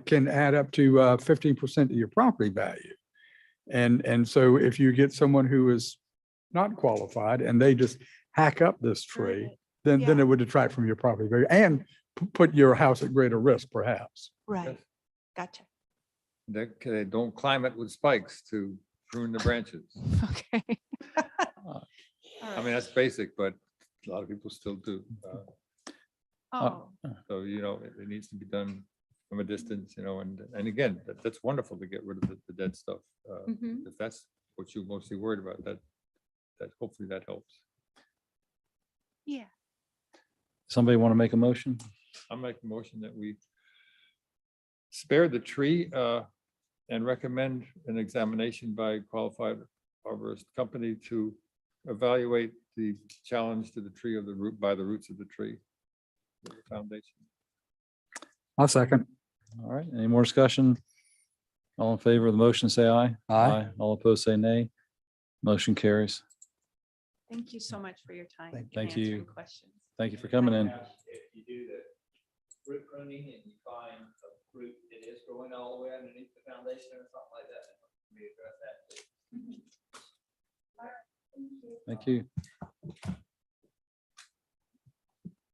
can add up to 15% of your property value. And so if you get someone who is not qualified and they just hack up this tree, Right. then Yeah. it would detract from your property value and put your house at greater risk, perhaps. Right. Gotcha. They don't climb it with spikes to prune the branches. Okay. I mean, that's basic, but a lot of people still do. Oh, So, it needs to be done from a distance, and again, that's wonderful to get rid of the dead stuff. mhm. If that's what you're mostly worried about, that hopefully that helps. Yeah. Somebody want to make a motion? I'll make a motion that we spare the tree and recommend an examination by a qualified arborist company to evaluate the challenge to the tree of the root by the roots of the tree. The foundation. I'll second. All right, any more discussion? All in favor of the motion, say aye. Aye. All opposed, say nay. Motion carries. Thank you so much for your time. and Thank you. answering Questions. Thank you for coming in. If you do the root pruning and you find a root that is growing all the way underneath the foundation or something like that, then we address that too. Thank you.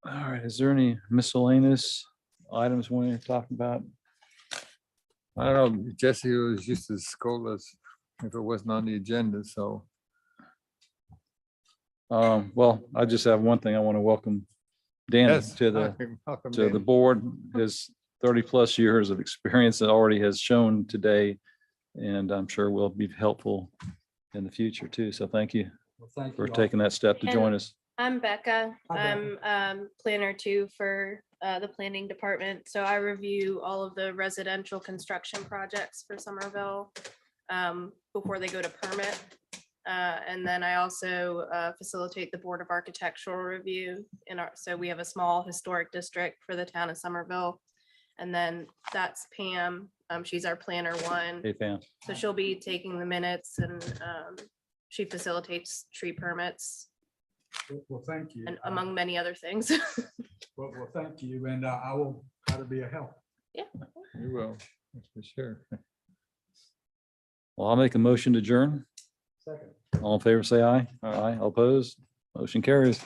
All right, is there any miscellaneous items we want to talk about? I don't know, Jesse was used to scold us if it wasn't on the agenda, so. Well, I just have one thing. I want to welcome Danny Yes, to the welcome, to the Danny. board. His 30+ years of experience that already has shown today, and I'm sure will be helpful in the future too. So thank you Well, thank for you all. taking that step to join us. I'm Becca. Hi, Becca. I'm planner two for the planning department. So I review all of the residential construction projects for Somerville before they go to permit. And then I also facilitate the Board of Architectural Review so we have a small historic district for the town of Somerville. And then that's Pam. She's our planner one. Hey, Pam. So she'll be taking the minutes and she facilitates tree permits Well, thank you. and among many other things. Well, thank you. And I will try to be a help. You will, that's for sure. Well, I'll make a motion to adjourn. Second. All in favor, say aye. Aye. Aye. All opposed? Motion carries.